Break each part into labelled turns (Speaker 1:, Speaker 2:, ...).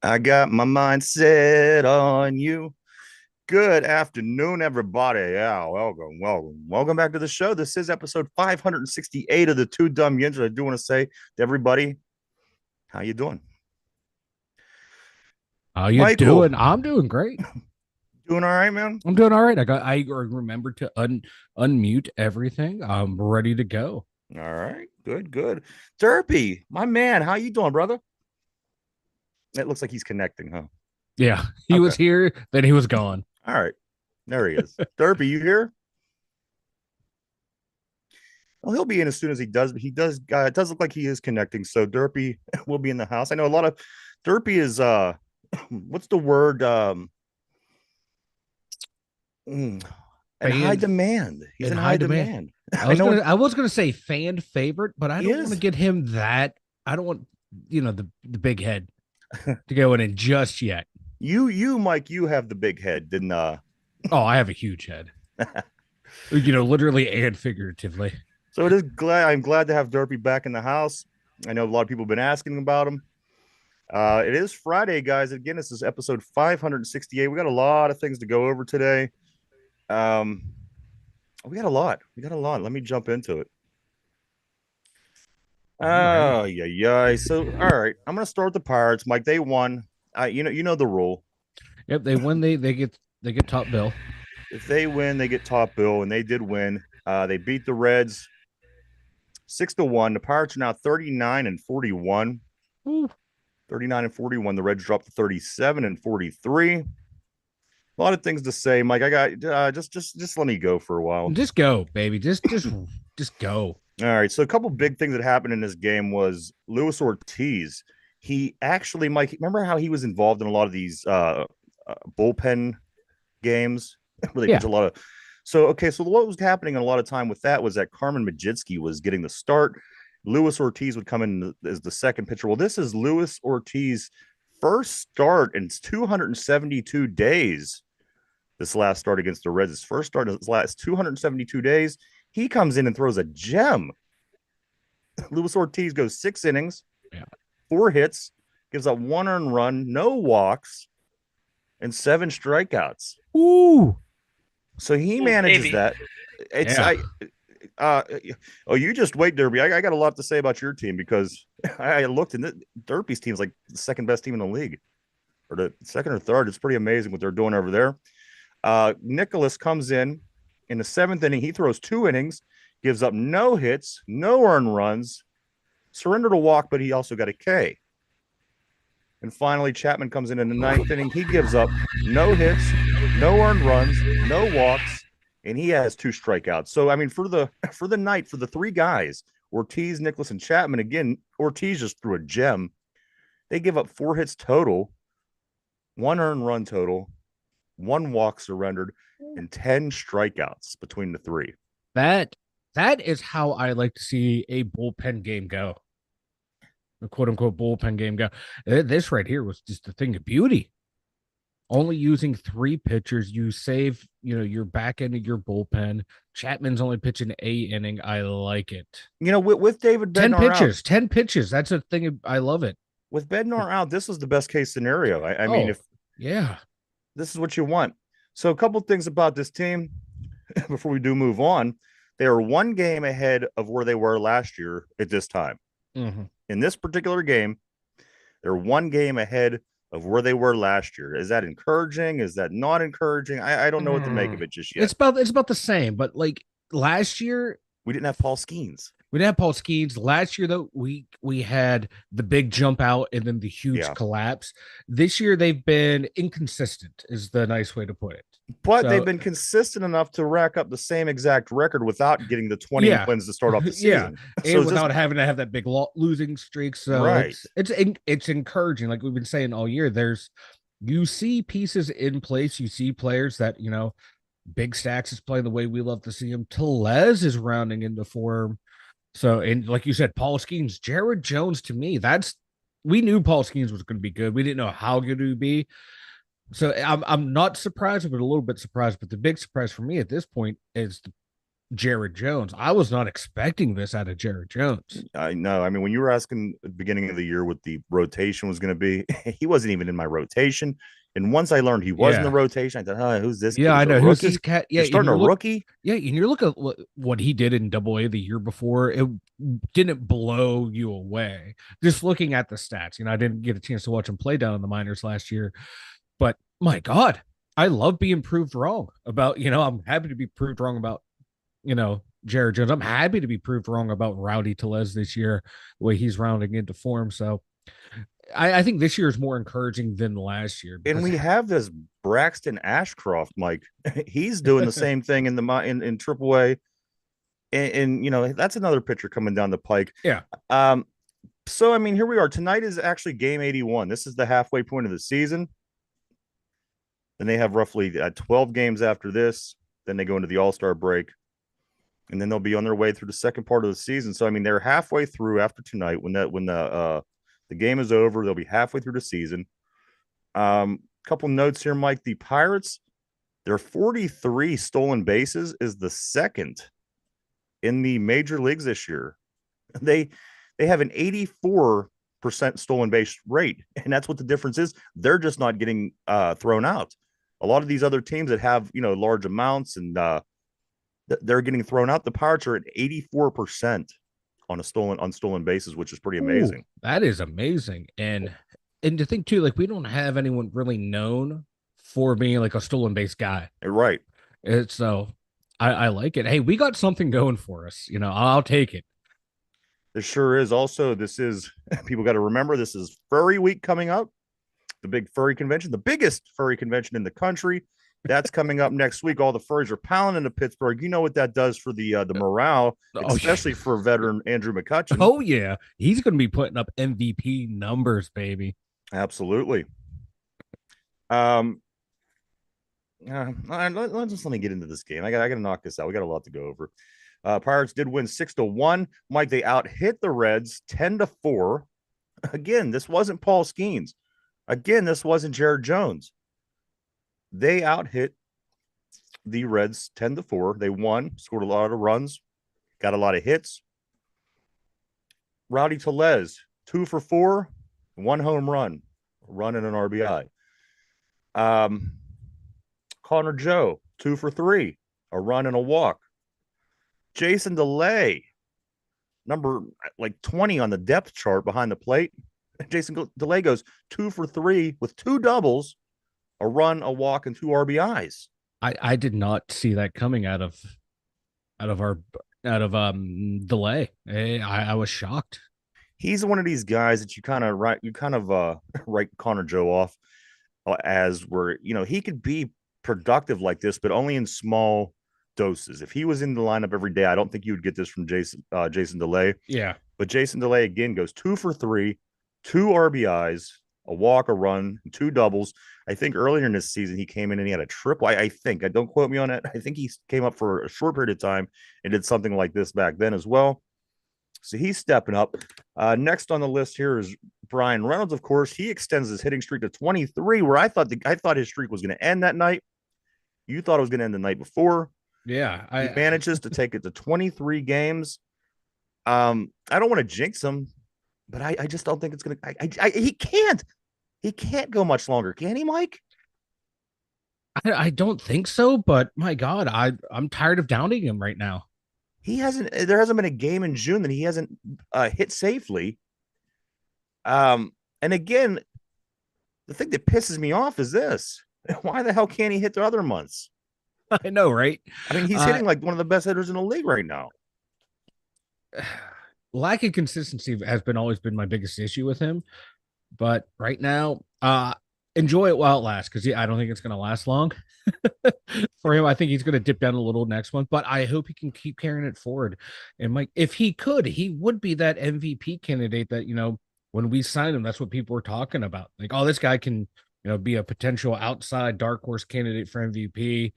Speaker 1: I got my mind set on you. Good afternoon, everybody. Yeah, welcome back to the show. This is episode 568 of the Two Dumb Yinzers. I do want to say to everybody, how you doing?
Speaker 2: How you
Speaker 1: Michael,
Speaker 2: doing? I'm doing great.
Speaker 1: doing all right, man?
Speaker 2: I'm doing all right. I remembered to unmute everything. I'm ready to go.
Speaker 1: All right, good. Derpy, my man, how you doing, brother? It looks like he's connecting, huh?
Speaker 2: Yeah, he
Speaker 1: Okay,
Speaker 2: was here, then he was gone.
Speaker 1: all right. There he is. Derpy, you here? Well, he'll be in as soon as he does, but he does it does look like he is connecting. So Derpy will be in the house. I know a lot of Derpy is what's the word? Mm, in high
Speaker 2: Fan
Speaker 1: demand. He's
Speaker 2: in
Speaker 1: in
Speaker 2: high
Speaker 1: high
Speaker 2: demand.
Speaker 1: demand.
Speaker 2: I
Speaker 1: I
Speaker 2: was
Speaker 1: know
Speaker 2: gonna
Speaker 1: what
Speaker 2: I was gonna say fan favorite, but I
Speaker 1: he
Speaker 2: don't want to
Speaker 1: is.
Speaker 2: get him that. I don't want the big head to go in just yet.
Speaker 1: You, Mike, you have the big head, didn't
Speaker 2: Oh, I have a huge head. Literally and figuratively.
Speaker 1: so it is glad I'm glad to have Derpy back in the house. I know a lot of people have been asking about him. It is Friday, guys. Again, this is episode 568. We got a lot of things to go over today. Um, we got a lot. We got a lot. Let me jump into it.
Speaker 2: I'm ready.
Speaker 1: Oh yeah. So all right, I'm gonna start with the Pirates. Mike, they won. You know the rule.
Speaker 2: Yep, they win. They get top bill.
Speaker 1: If they win, they get top bill, and they did win. They beat the Reds 6-1. The Pirates are now 39-41.
Speaker 2: Ooh,
Speaker 1: 39-41. The Reds dropped to 37-43. A lot of things to say, Mike. I got just let me go for a while.
Speaker 2: just go, baby. Just go.
Speaker 1: All right. So a couple big things that happened in this game was Luis Ortiz. He actually, Mike, remember how he was involved in a lot of these bullpen games where they pitch
Speaker 2: Yeah.
Speaker 1: a lot of. So okay, so what was happening a lot of time with that was that Carmen Majitsky was getting the start. Luis Ortiz would come in as the second pitcher. Well, this is Luis Ortiz' first start in 272 days. This last start against the Reds, his first start in his last 272 days. He comes in and throws a gem. Luis Ortiz goes 6 innings,
Speaker 2: Yeah.
Speaker 1: 4 hits, gives up 1 earned run, no walks, and 7 strikeouts.
Speaker 2: Ooh.
Speaker 1: So he
Speaker 3: Oh,
Speaker 1: manages
Speaker 3: baby.
Speaker 1: that. It's
Speaker 2: Yeah.
Speaker 1: I uh oh, you just wait, Derby. I got a lot to say about your team because I looked and Derby's team's like the second best team in the league, or the second or third. It's pretty amazing what they're doing over there. Nicholas comes in the seventh inning. He throws 2 innings, gives up no hits, no earned runs, surrendered a walk, but he also got a K. And finally, Chapman comes in the ninth inning. He gives up no hits, no earned runs, no walks, and he has 2 strikeouts. So I mean, for the night, for the three guys, Ortiz, Nicholas, and Chapman. Again, Ortiz just threw a gem. They give up 4 hits total, 1 earned run total, 1 walk surrendered, and 10 strikeouts between the three.
Speaker 2: That that is how I like to see a bullpen game go. A quote unquote bullpen game go. This right here was just a thing of beauty. Only using three pitchers, you save, your back end of your bullpen. Chapman's only pitching 8 inning. I like it.
Speaker 1: With David
Speaker 2: 10
Speaker 1: Bednar out,
Speaker 2: pitches, 10 pitches. That's a thing. I love it.
Speaker 1: with Bednar out, this is the best case scenario. I mean, if
Speaker 2: Oh, yeah.
Speaker 1: this is what you want. So a couple things about this team before we do move on. They are one game ahead of where they were last year at this time.
Speaker 2: Hmm.
Speaker 1: In this particular game, they're one game ahead of where they were last year. Is that encouraging? Is that not encouraging? I don't know what to make of it just yet.
Speaker 2: It's about the same, but like last year,
Speaker 1: We didn't have Paul Skeens.
Speaker 2: we didn't have Paul Skeens. Last year, though, we had the big jump out and then the huge
Speaker 1: Yeah.
Speaker 2: collapse. This year, they've been inconsistent, is the nice way to put it.
Speaker 1: But they've
Speaker 2: So,
Speaker 1: been consistent enough to rack up the same exact record without getting the 20
Speaker 2: yeah,
Speaker 1: wins to start off the
Speaker 2: yeah,
Speaker 1: season. So
Speaker 2: and
Speaker 1: it's just
Speaker 2: without having to have that big losing streak. So
Speaker 1: right.
Speaker 2: it's encouraging. Like we've been saying all year, you see pieces in place. You see players that Big Stacks is playing the way we love to see him. Telez is rounding into form. So, and like you said, Paul Skeens, Jared Jones, to me, we knew Paul Skeens was going to be good. We didn't know how good he would be. So I'm not surprised, but a little bit surprised. But the big surprise for me at this point is Jared Jones. I was not expecting this out of Jared Jones.
Speaker 1: I know. I mean, when you were asking at the beginning of the year what the rotation was going to be, he wasn't even in my rotation. And once I learned he was in the
Speaker 2: Yeah.
Speaker 1: rotation, I thought, oh, who's this
Speaker 2: Yeah,
Speaker 1: kid?
Speaker 2: I
Speaker 1: He's a
Speaker 2: know. Who's this
Speaker 1: rookie.
Speaker 2: cat? Yeah,
Speaker 1: You're
Speaker 2: and
Speaker 1: starting
Speaker 2: you
Speaker 1: a
Speaker 2: look,
Speaker 1: rookie?
Speaker 2: yeah, and you look at what he did in Double A the year before. It didn't blow you away. Just looking at the stats, I didn't get a chance to watch him play down in the minors last year, but my God, I love being proved wrong about. I'm happy to be proved wrong about Jared Jones. I'm happy to be proved wrong about Rowdy Tellez this year, the way he's rounding into form. So I think this year is more encouraging than last year
Speaker 1: And
Speaker 2: because
Speaker 1: we have this Braxton Ashcroft, Mike. He's doing the same thing in Triple A, and that's another pitcher coming down the pike.
Speaker 2: yeah,
Speaker 1: Um, so I mean, here we are. Tonight is actually game 81. This is the halfway point of the season. Then they have roughly 12 games after this. Then they go into the All-Star break, and then they'll be on their way through the second part of the season. So I mean, they're halfway through after tonight. When the game is over, they'll be halfway through the season. Couple notes here, Mike. The Pirates, their 43 stolen bases is the second in the major leagues this year. They they have an 84% stolen base rate, and that's what the difference is. They're just not getting thrown out. A lot of these other teams that have large amounts and they're getting thrown out. The Pirates are at 84% on stolen bases, which is pretty
Speaker 2: ooh,
Speaker 1: amazing.
Speaker 2: that is amazing. And to think too, like we don't have anyone really known for being like a stolen base guy.
Speaker 1: Right.
Speaker 2: So I like it. Hey, we got something going for us. I'll take it.
Speaker 1: This sure is. Also, this is people got to remember this is Furry Week coming up, the big furry convention, the biggest furry convention in the country. That's coming up next week. All the furries are piling into Pittsburgh. You know what that does for the morale,
Speaker 2: Oh yeah.
Speaker 1: especially for veteran Andrew McCutcheon.
Speaker 2: Oh yeah. He's gonna be putting up MVP numbers, baby.
Speaker 1: Absolutely. Um, let me get into this game. I got to knock this out. We got a lot to go over. Pirates did win 6-1. Mike, they out hit the Reds 10-4. Again, this wasn't Paul Skeens. Again, this wasn't Jared Jones. They out hit the Reds 10-4. They won, scored a lot of runs, got a lot of hits. Rowdy Tellez, 2 for 4, one home run and an RBI. Connor Joe, 2 for 3, a run and a walk. Jason DeLay, number like 20 on the depth chart behind the plate. Jason DeLay goes 2 for 3 with 2 doubles, a run, a walk, and 2 RBIs.
Speaker 2: I did not see that coming our delay. I was shocked.
Speaker 1: He's one of these guys that write Connor Joe off as where he could be productive like this, but only in small doses. If he was in the lineup every day, I don't think you would get this from Jason DeLay.
Speaker 2: Yeah.
Speaker 1: But Jason DeLay again goes 2 for 3, 2 RBIs, a walk, a run, 2 doubles. I think earlier in this season he came in and he had a triple. I think, I don't quote me on it. I think he came up for a short period of time and did something like this back then as well. So he's stepping up. Next on the list here is Brian Reynolds. Of course, he extends his hitting streak to 23, where I thought his streak was going to end that night. You thought it was going to end the night before.
Speaker 2: Yeah.
Speaker 1: He manages to take it to 23 games. I don't want to jinx him, but I just don't think it's going to. He can't. He can't go much longer, can he, Mike?
Speaker 2: I don't think so, but my God, I'm tired of downing him right now.
Speaker 1: There hasn't been a game in June that he hasn't hit safely. And again, the thing that pisses me off is this. Why the hell can't he hit the other months?
Speaker 2: I know, right?
Speaker 1: I mean, he's hitting like one of the best hitters in the league right now.
Speaker 2: Lack of consistency has always been my biggest issue with him. But right now, enjoy it while it lasts, because I don't think it's going to last long for him. I think he's going to dip down a little next month, but I hope he can keep carrying it forward. And Mike, if he could, he would be that MVP candidate that, when we signed him, that's what people were talking about. Like, oh, this guy can, be a potential outside dark horse candidate for MVP.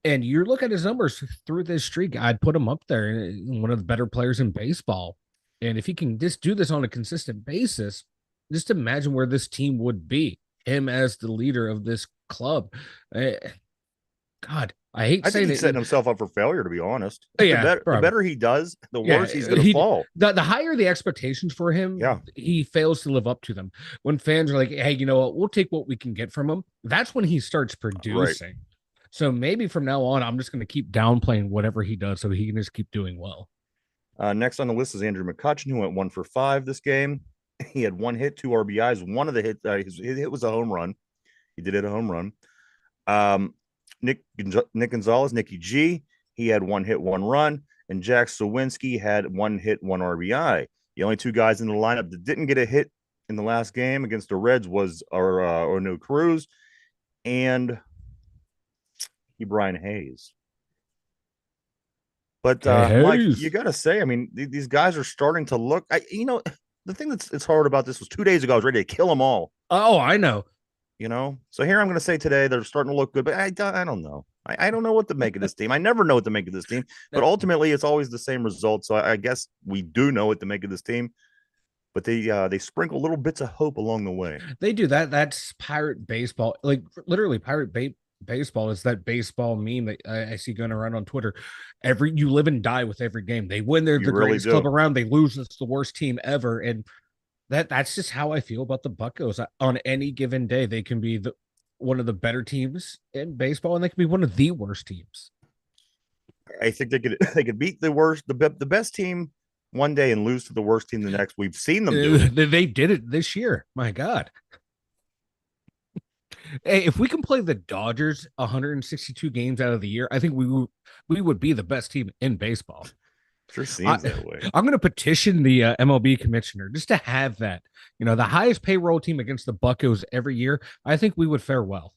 Speaker 2: And you look at his numbers through this streak, I'd put him up there, one of the better players in baseball. And if he can just do this on a consistent basis, just imagine where this team would be. Him as the leader of this club. God, I hate
Speaker 1: I think
Speaker 2: saying
Speaker 1: he's setting
Speaker 2: it.
Speaker 1: himself up for failure, to be honest. The
Speaker 2: Yeah,
Speaker 1: better, he does, the
Speaker 2: yeah.
Speaker 1: worse he's going to
Speaker 2: He
Speaker 1: fall.
Speaker 2: the higher the expectations for him,
Speaker 1: Yeah,
Speaker 2: he fails to live up to them. When fans are like, "Hey, you know what? We'll take what we can get from him." That's when he starts
Speaker 1: right.
Speaker 2: producing. So maybe from now on, I'm just going to keep downplaying whatever he does, so he can just keep doing well.
Speaker 1: Next on the list is Andrew McCutcheon, who went 1 for 5 this game. He had one hit, two RBIs. One of the his hit was a home run. He did hit a home run. Um, Nick Gonzalez, Nicky G, he had one hit, one run, and Jack Sawinski had one hit, one RBI. The only two guys in the lineup that didn't get a hit in the last game against the Reds was Orno Cruz and Brian Hayes. But
Speaker 2: Okay,
Speaker 1: Mike, you
Speaker 2: Hayes.
Speaker 1: got to say, I mean, these guys are starting to look. The thing that's it's hard about this was 2 days ago I was ready to kill them all.
Speaker 2: Oh, I know.
Speaker 1: So here I'm going to say today they're starting to look good, but I don't know. I don't know what to make of this team. I never know what to make of this team, but ultimately it's always the same result. So I guess we do know what to make of this team, but they sprinkle little bits of hope along the way.
Speaker 2: They do that. That's pirate baseball. Like literally, baseball is that baseball meme that I see going around on Twitter. You live and die with every game. They win, they're
Speaker 1: You
Speaker 2: the
Speaker 1: really
Speaker 2: greatest club
Speaker 1: do.
Speaker 2: around. They lose, it's the worst team ever. And that's just how I feel about the Buccos. On any given day, they can be one of the better teams in baseball, and they can be one of the worst teams.
Speaker 1: I think they could beat the best team one day and lose to the worst team the next. We've seen them do it.
Speaker 2: They did it this year. My God. Hey, if we can play the Dodgers 162 games out of the year, I think we would be the best team in baseball.
Speaker 1: Sure
Speaker 2: I,
Speaker 1: seems that way.
Speaker 2: I'm going to petition the MLB commissioner just to have that. The highest payroll team against the Buccos every year. I think we would fare well.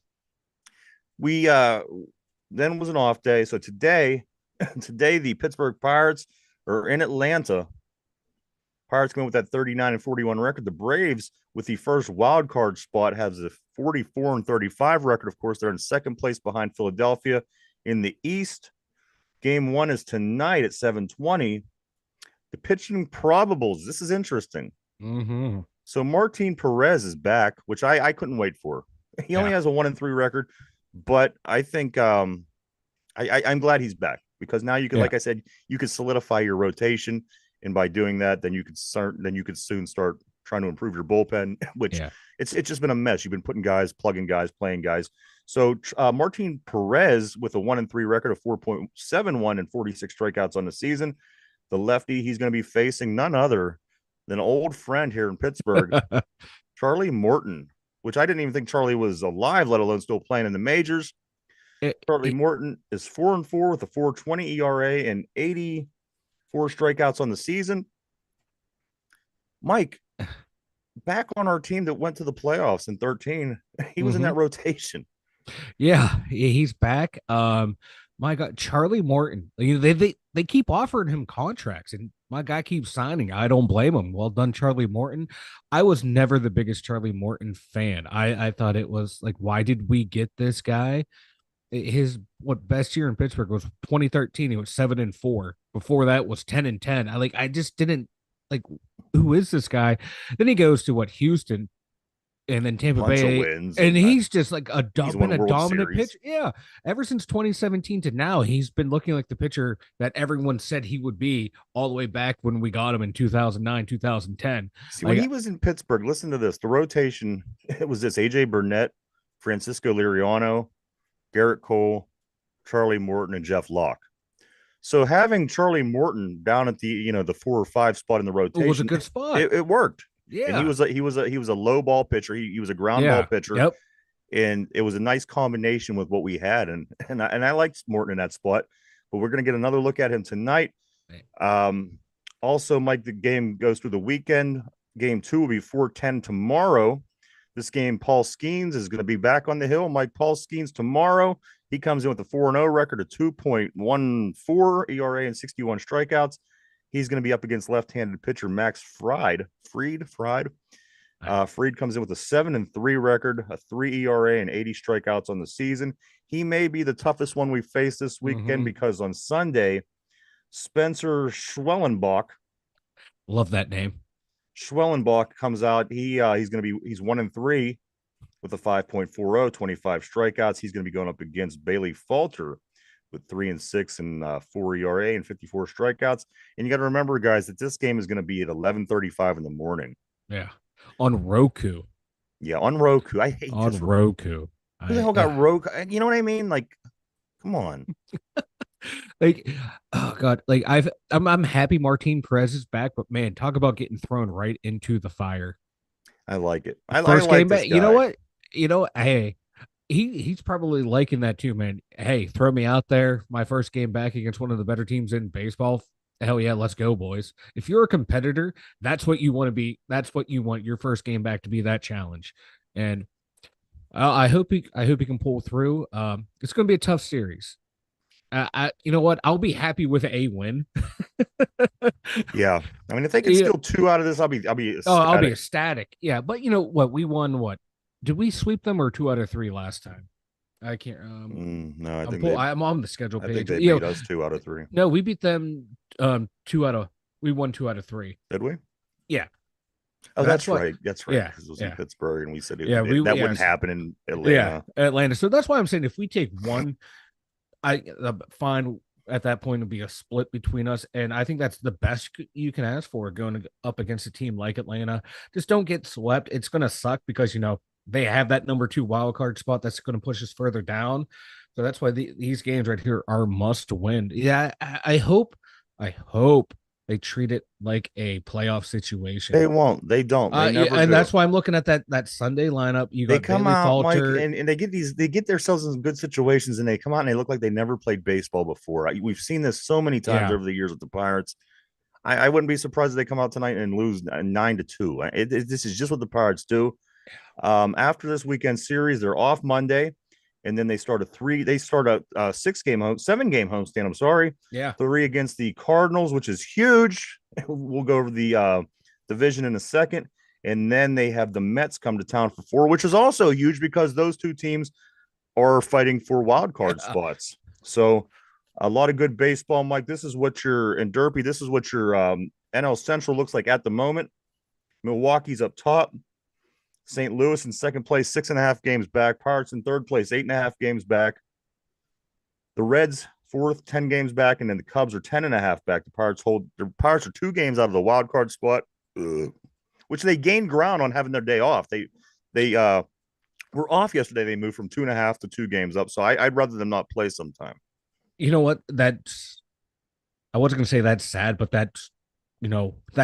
Speaker 1: We then was an off day, so today the Pittsburgh Pirates are in Atlanta. Pirates going with that 39-41 record. The Braves, with the first wild card spot, has a 44-35 record. Of course, they're in second place behind Philadelphia in the East. Game one is tonight at 7:20. The pitching probables. This is interesting.
Speaker 2: Mm-hmm.
Speaker 1: So Martin Perez is back, which I couldn't wait for. He only
Speaker 2: Yeah.
Speaker 1: has a 1-3 record, but I think I'm glad he's back because now you could,
Speaker 2: Yeah.
Speaker 1: like I said, you could solidify your rotation, and by doing that, then you could soon start trying to improve your bullpen, which
Speaker 2: Yeah.
Speaker 1: it's just been a mess. You've been putting guys, plugging guys, playing guys. So Martin Perez with a 1-3 record of 4.71 and 46 strikeouts on the season. The lefty, he's going to be facing none other than an old friend here in Pittsburgh, Charlie Morton, which I didn't even think Charlie was alive, let alone still playing in the majors.
Speaker 2: It,
Speaker 1: Charlie
Speaker 2: it,
Speaker 1: Morton is 4-4 with a 4.20 ERA and 84 strikeouts on the season. Mike, back on our team that went to the playoffs in 13, he was in
Speaker 2: mm-hmm.
Speaker 1: that rotation.
Speaker 2: Yeah, he's back. My God, Charlie Morton. They keep offering him contracts, and my guy keeps signing. I don't blame him. Well done, Charlie Morton. I was never the biggest Charlie Morton fan. I thought it was like, why did we get this guy? His best year in Pittsburgh was 2013. He was 7-4. Before that was 10-10. I just didn't like, who is this guy? Then he goes to Houston and then Tampa
Speaker 1: Bunch of
Speaker 2: Bay,
Speaker 1: wins,
Speaker 2: and
Speaker 1: and
Speaker 2: he's just like
Speaker 1: he's
Speaker 2: been
Speaker 1: won
Speaker 2: a
Speaker 1: World
Speaker 2: dominant
Speaker 1: Series.
Speaker 2: pitcher. Yeah, ever since 2017 to now, he's been looking like the pitcher that everyone said he would be all the way back when we got him in 2009, 2010.
Speaker 1: See, when
Speaker 2: Like,
Speaker 1: he was in Pittsburgh, listen to this. The rotation, it was this AJ Burnett, Francisco Liriano, Garrett Cole, Charlie Morton, and Jeff Locke. So having Charlie Morton down at the 4 or 5 spot in the
Speaker 2: it was a
Speaker 1: rotation,
Speaker 2: good spot.
Speaker 1: it worked. And he
Speaker 2: Yeah,
Speaker 1: was a low ball pitcher. He was a ground ball
Speaker 2: yeah,
Speaker 1: pitcher,
Speaker 2: yep.
Speaker 1: and it was a nice combination with what we had. And I liked Morton in that spot, but we're gonna get another look at him tonight. Um, Also, Mike, the game goes through the weekend. Game two will be 4:10 tomorrow. This game, Paul Skeens is going to be back on the hill. Mike Paul Skeens tomorrow. He comes in with a 4-0 record, a 2.14 ERA and 61 strikeouts. He's going to be up against left-handed pitcher Max Fried. Fried comes in with a 7-3 record, a 3 ERA and 80 strikeouts on the season. He may be the toughest one we face this weekend because on Sunday, Spencer Schwellenbach.
Speaker 2: Love that name.
Speaker 1: Schwellenbach comes out. He's 1-3. with a 5.40, 25 strikeouts. He's going to be going up against Bailey Falter with 3-6 and 4 ERA and 54 strikeouts. And you got to remember, guys, that this game is going to be at 11:35 in the morning.
Speaker 2: Yeah. On Roku.
Speaker 1: Yeah, on Roku. I hate
Speaker 2: On
Speaker 1: this.
Speaker 2: Roku.
Speaker 1: Who the hell got Roku? You know what I mean? Like, come on.
Speaker 2: Like, oh god, like I'm happy Martin Perez is back, but man, talk about getting thrown right into the fire.
Speaker 1: I like it.
Speaker 2: The
Speaker 1: I
Speaker 2: first
Speaker 1: like
Speaker 2: game
Speaker 1: this
Speaker 2: back. You know
Speaker 1: guy.
Speaker 2: what? Hey, he's probably liking that too, man. Hey, throw me out there. My first game back against one of the better teams in baseball. Hell yeah, let's go, boys. If you're a competitor, that's what you want to be. That's what you want your first game back to be, that challenge. And I hope he can pull through. It's going to be a tough series. You know what? I'll be happy with a win.
Speaker 1: Yeah, I mean, if they can
Speaker 2: Yeah.
Speaker 1: steal 2 out of this, I'll be
Speaker 2: Oh, I'll be
Speaker 1: ecstatic.
Speaker 2: ecstatic. Yeah, but you know what? We won what? Did we sweep them or 2 out of 3 last time? I can't.
Speaker 1: No,
Speaker 2: I'm on the schedule
Speaker 1: I think
Speaker 2: page.
Speaker 1: they beat us 2 out of 3.
Speaker 2: No, we beat them. 2 out of. We won 2 out of 3.
Speaker 1: Did we?
Speaker 2: Yeah,
Speaker 1: Oh,
Speaker 2: that's
Speaker 1: that's
Speaker 2: what.
Speaker 1: right. That's right.
Speaker 2: Yeah,
Speaker 1: Because it was in
Speaker 2: yeah,
Speaker 1: Pittsburgh, and we said
Speaker 2: yeah.
Speaker 1: that wouldn't
Speaker 2: Yes,
Speaker 1: happen in
Speaker 2: yeah,
Speaker 1: Atlanta.
Speaker 2: Atlanta. So that's why I'm saying if we take one, I fine at that point it'll be a split between us, and I think that's the best you can ask for going up against a team like Atlanta. Just don't get swept. It's gonna suck because they have that number 2 wild card spot that's going to push us further down. So that's why these games right here are must win. Yeah, I hope they treat it like a playoff
Speaker 1: They
Speaker 2: situation.
Speaker 1: won't. They don't. They
Speaker 2: Yeah,
Speaker 1: never
Speaker 2: and
Speaker 1: do.
Speaker 2: that's why I'm looking at that Sunday lineup. You
Speaker 1: They
Speaker 2: got
Speaker 1: come
Speaker 2: Bailey
Speaker 1: out, Mike,
Speaker 2: Falter.
Speaker 1: and they get themselves in good situations, and they come out and they look like they never played baseball before. We've seen this so many times
Speaker 2: Yeah,
Speaker 1: over the years with the Pirates. I wouldn't be surprised if they come out tonight and lose 9-2. This is just what the Pirates do. After this weekend series, they're off Monday, and then they start a 7-game homestand. I'm sorry,
Speaker 2: yeah.
Speaker 1: 3 against the Cardinals, which is huge. We'll go over the division in a second, and then they have the Mets come to town for 4, which is also huge because those two teams are fighting for wild card spots. So a lot of good baseball, Mike. This is what your in Derpy. This is what your NL Central looks like at the moment. Milwaukee's up top. St. Louis in second place, 6.5 games back. Pirates in third place, 8.5 games back. The Reds fourth, 10 games back, and then the Cubs are 10.5 back. The Pirates are 2 games out of the wild card spot, which they gained ground on having their day off. They were off yesterday. They moved from 2.5 to 2 games up. So I'd rather them not play sometime.
Speaker 2: You know what? I wasn't gonna say that's sad, but that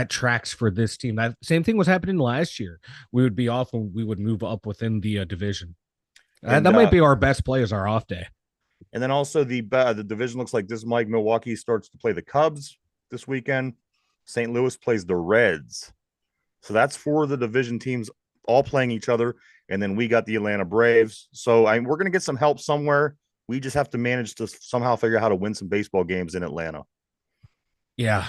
Speaker 2: tracks for this team. That same thing was happening last year. We would be off and we would move up within the division.
Speaker 1: And
Speaker 2: That might be our best play as our off day.
Speaker 1: And then also the division looks like this, Mike. Milwaukee starts to play the Cubs this weekend. St. Louis plays the Reds. So that's 4 of the division teams all playing each other. And then we got the Atlanta Braves. So we're going to get some help somewhere. We just have to manage to somehow figure out how to win some baseball games in Atlanta.
Speaker 2: Yeah.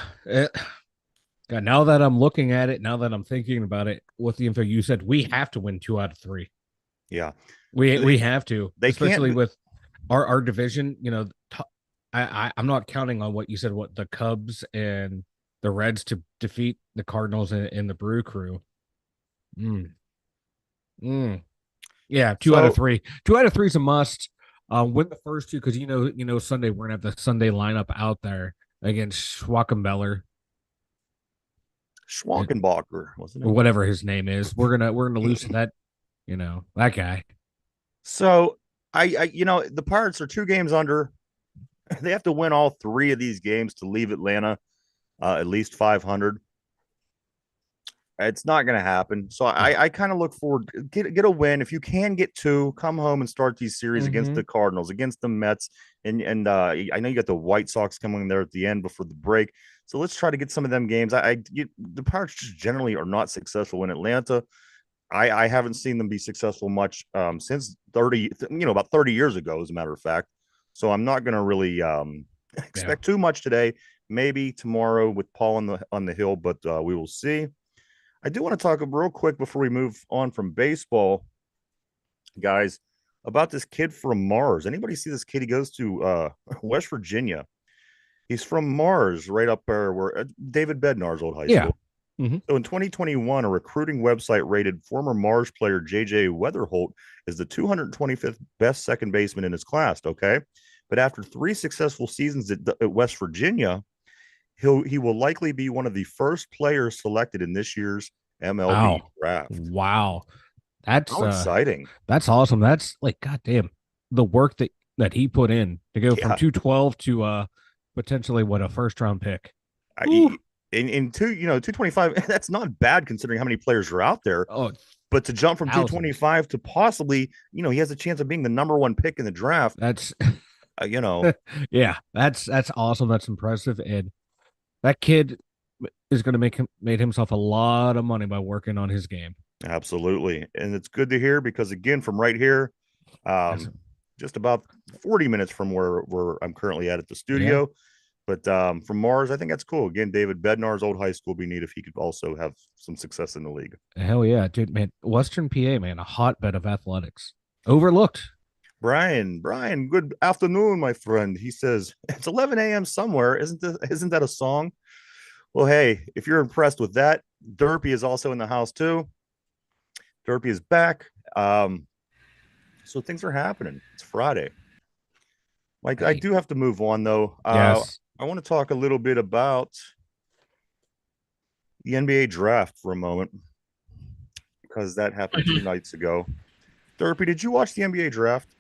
Speaker 2: God, now that I'm looking at it, now that I'm thinking about it, with the info you said, we have to win 2 out of 3.
Speaker 1: Yeah.
Speaker 2: We have to,
Speaker 1: They
Speaker 2: especially
Speaker 1: can't
Speaker 2: with our division. I'm not counting on what you said, what the Cubs and the Reds to defeat the Cardinals and the Brew Crew. Yeah, 2 out of 3. 2 out of 3 is a must. Win the first 2 because Sunday we're gonna have the Sunday lineup out there against Schwackenbeller,
Speaker 1: Schwankenbacher, wasn't
Speaker 2: or
Speaker 1: it?
Speaker 2: whatever his name is. We're gonna lose to that, that guy.
Speaker 1: So the Pirates are 2 games under. They have to win all 3 of these games to leave Atlanta at least 500. It's not going to happen. So I kind of look forward, get a win. If you can get 2, come home and start these series against the Cardinals, against the Mets. And I know you got the White Sox coming there at the end before the break. So let's try to get some of them games. The Pirates just generally are not successful in Atlanta. I haven't seen them be successful much since about 30 years ago, as a matter of fact. So I'm not going to really expect too much today. Maybe tomorrow with Paul on the hill, but we will see. I do want to talk real quick before we move on from baseball, guys, about this kid from Mars. Anybody see this kid? He goes to West Virginia. He's from Mars, right up there where David Bednar's old high
Speaker 2: Yeah.
Speaker 1: school.
Speaker 2: Hmm.
Speaker 1: So in 2021, a recruiting website rated former Mars player JJ Weatherholt as the 225th best second baseman in his class. Okay. But after 3 successful seasons at West Virginia, he will likely be one of the first players selected in this year's MLB
Speaker 2: Wow.
Speaker 1: draft.
Speaker 2: Wow. That's
Speaker 1: How exciting.
Speaker 2: that's awesome. That's like goddamn the work that he put in to go from
Speaker 1: Yeah.
Speaker 2: 212 to potentially what a first round pick. Ooh.
Speaker 1: I, in 225, that's not bad considering how many players are out there.
Speaker 2: Oh,
Speaker 1: But to jump from
Speaker 2: thousands.
Speaker 1: 225 to possibly, he has a chance of being the number one pick in the draft.
Speaker 2: That's
Speaker 1: You know,
Speaker 2: yeah, that's awesome. That's impressive. And that kid is going to made himself a lot of money by working on his game.
Speaker 1: absolutely. And it's good to hear because again, from right here,
Speaker 2: That's,
Speaker 1: um, just about 40 minutes from where I'm currently at the
Speaker 2: yeah,
Speaker 1: studio. But from Mars, I think that's cool. Again, David Bednar's old high school would be neat if he could also have some success in the league.
Speaker 2: hell yeah, dude, man. Western PA, man, a hotbed of athletics, overlooked.
Speaker 1: Brian, good afternoon, my friend. He says it's 11 a.m. somewhere. Isn't that a song? Well, hey, if you're impressed with that, Derpy is also in the house too. Derpy is back. So things are happening. It's Friday. Like I
Speaker 2: Hey,
Speaker 1: do have to move on though.
Speaker 2: yes,
Speaker 1: I want to talk a little bit about the NBA draft for a moment because that happened two
Speaker 3: Mhm.
Speaker 1: nights ago. Derpy, did you watch the NBA draft?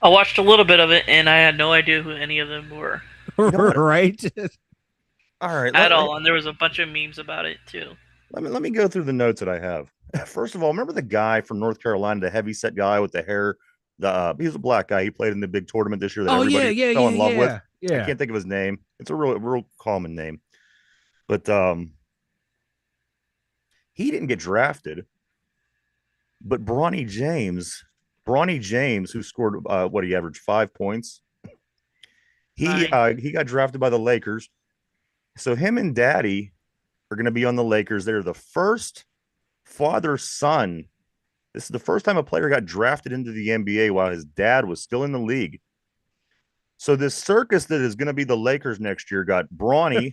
Speaker 3: I watched a little bit of it, and I had no idea who any of them were
Speaker 1: You know what?
Speaker 2: right.
Speaker 1: All right,
Speaker 3: at all, and there was a bunch of memes about it too.
Speaker 1: let me go through the notes that I have. First of all, remember the guy from North Carolina, the heavy set guy with the hair. He was a black guy. He played in the big tournament this year that
Speaker 2: Oh yeah,
Speaker 1: everybody
Speaker 2: yeah,
Speaker 1: fell
Speaker 2: yeah,
Speaker 1: in love with.
Speaker 2: yeah,
Speaker 1: I
Speaker 2: yeah.
Speaker 1: can't think of his name. It's a real common name, but he didn't get drafted. But Bronny James, who scored what he averaged 5 points,
Speaker 3: Nine.
Speaker 1: he got drafted by the Lakers. So him and Daddy are going to be on the Lakers. They're the first father son. This is the first time a player got drafted into the NBA while his dad was still in the league. So this circus that is going to be the Lakers next year got Bronny,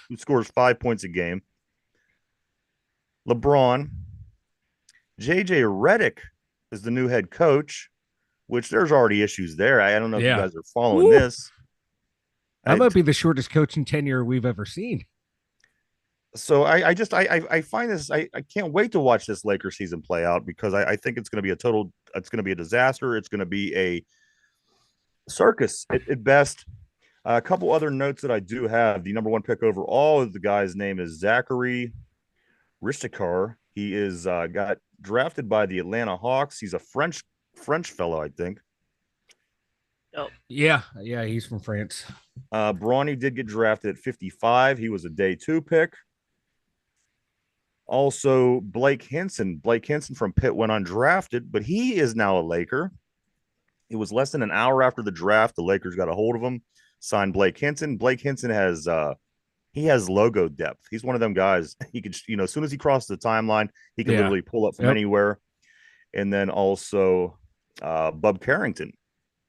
Speaker 1: who scores 5 points a game, LeBron, JJ Redick is the new head coach, which there's already issues there. I don't know if you
Speaker 2: Yeah.
Speaker 1: guys are following
Speaker 2: Woo.
Speaker 1: this.
Speaker 2: That
Speaker 1: I,
Speaker 2: might be the shortest coaching tenure we've ever seen.
Speaker 1: so I find this I can't wait to watch this Lakers season play out because I think it's going to be it's going to be a disaster. It's going to be a circus at best. A couple other notes that I do have: the number one pick overall, the guy's name is Zachary Ristikar. He is got drafted by the Atlanta Hawks. He's a French fellow, I think.
Speaker 3: Oh,
Speaker 2: Yeah, yeah, he's from France.
Speaker 1: Brawny did get drafted at 55. He was a day two pick. Also, Blake Hinson from Pitt went undrafted, but he is now a Laker. It was less than an hour after the draft. The Lakers got a hold of him, signed Blake Hinson. Blake Hinson has logo depth. He's one of them guys. He could, as soon as he crosses the timeline, he can
Speaker 2: Yeah.
Speaker 1: literally pull up from
Speaker 2: Yep.
Speaker 1: anywhere. And then also Bub Carrington.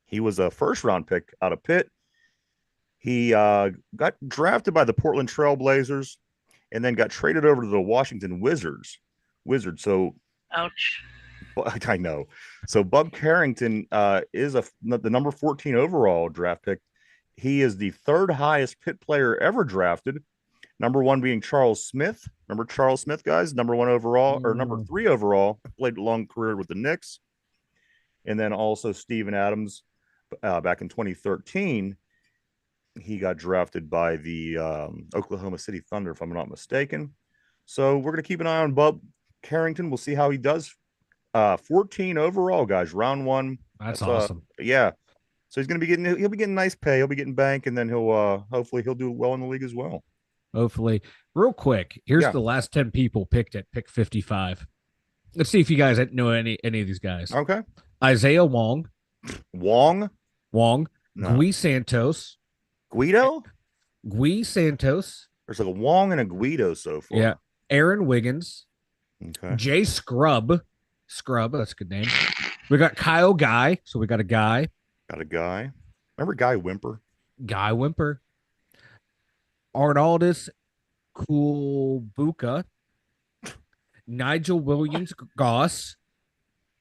Speaker 1: He was a first round pick out of Pitt. He got drafted by the Portland Trailblazers and then got traded over to the Washington Wizards. So
Speaker 3: ouch.
Speaker 1: I know. So Bub Carrington is the number 14 overall draft pick. He is the third highest Pitt player ever drafted. Number one being Charles Smith. Remember Charles Smith, guys? Number one overall or number
Speaker 2: Mm,
Speaker 1: three overall. Played a long career with the Knicks. And then also Steven Adams back in 2013. He got drafted by the Oklahoma City Thunder, if I'm not mistaken. So we're going to keep an eye on Bub Carrington. We'll see how he does. 14 overall, guys, round one.
Speaker 2: that's
Speaker 1: That's
Speaker 2: awesome.
Speaker 1: yeah. So he'll be getting nice pay. He'll be getting bank, and then hopefully he'll do well in the league as well.
Speaker 2: Hopefully, real quick, here's
Speaker 1: Yeah.
Speaker 2: the last 10 people picked at pick 55. Let's see if you guys know any of these guys.
Speaker 1: Okay.
Speaker 2: Isaiah
Speaker 1: Wong.
Speaker 2: Wong,
Speaker 1: No. Guido.
Speaker 2: Gui Santos,
Speaker 1: There's like a Wong and a Guido so far.
Speaker 2: yeah, Aaron Wiggins,
Speaker 1: Okay.
Speaker 2: Jay Scrub, that's a good name. We got Kyle Guy, so we got a
Speaker 1: Got a guy. Remember Guy Wimper?
Speaker 2: Guy Wimper, Arnaldus Kulbuka, Nigel Williams Goss,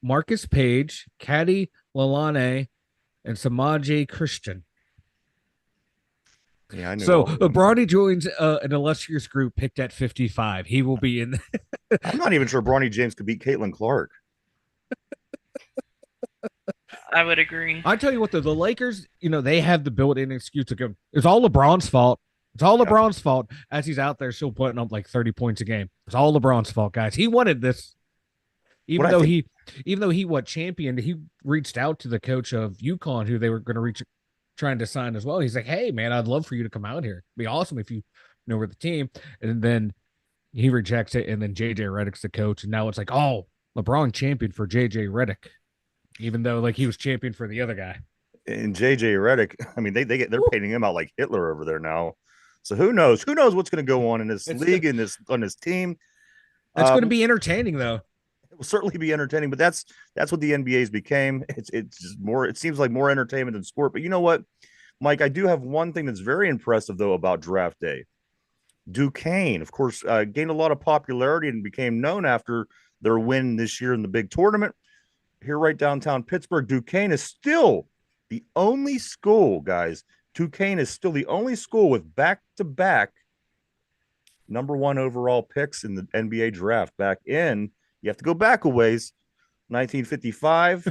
Speaker 2: Marcus Page, Caddy Lalane, and Samaje Christian.
Speaker 1: Yeah, I knew
Speaker 2: So
Speaker 1: all of them.
Speaker 2: Bronny joins an illustrious group picked at 55. He will be in.
Speaker 1: I'm not even sure Bronny James could beat Caitlin Clark.
Speaker 3: I would agree.
Speaker 2: I tell you what, though, the Lakers, they have the built-in excuse to go. It's all LeBron's fault. It's all
Speaker 1: Yeah.
Speaker 2: LeBron's fault. As he's out there still putting up like 30 points a game. It's all LeBron's fault, guys. He wanted this.
Speaker 1: What
Speaker 2: Even
Speaker 1: I
Speaker 2: though
Speaker 1: think,
Speaker 2: he championed, he reached out to the coach of UConn, who they were going to reach trying to sign as well. He's like, "Hey, man, I'd love for you to come out here. It'd be awesome if you were the team." And then he rejects it, and then JJ Redick's the coach, and now it's like, oh, LeBron championed for JJ Redick, even though like he was champion for the other guy.
Speaker 1: and JJ Redick, I mean, they're painting him out like Hitler over there now. So who knows? Who knows what's going to go on in this league, in this on this team?
Speaker 2: It's going to be entertaining, though.
Speaker 1: It will certainly be entertaining, but that's what the NBA's became. It's just more. It seems like more entertainment than sport. But you know what, Mike? I do have one thing that's very impressive though about draft day. Duquesne, of course, gained a lot of popularity and became known after their win this year in the big tournament here right downtown Pittsburgh. Duquesne is still the only school, guys. Duquesne is still the only school with back-to-back number one overall picks in the NBA draft. Back in, you have to go back a ways, 1955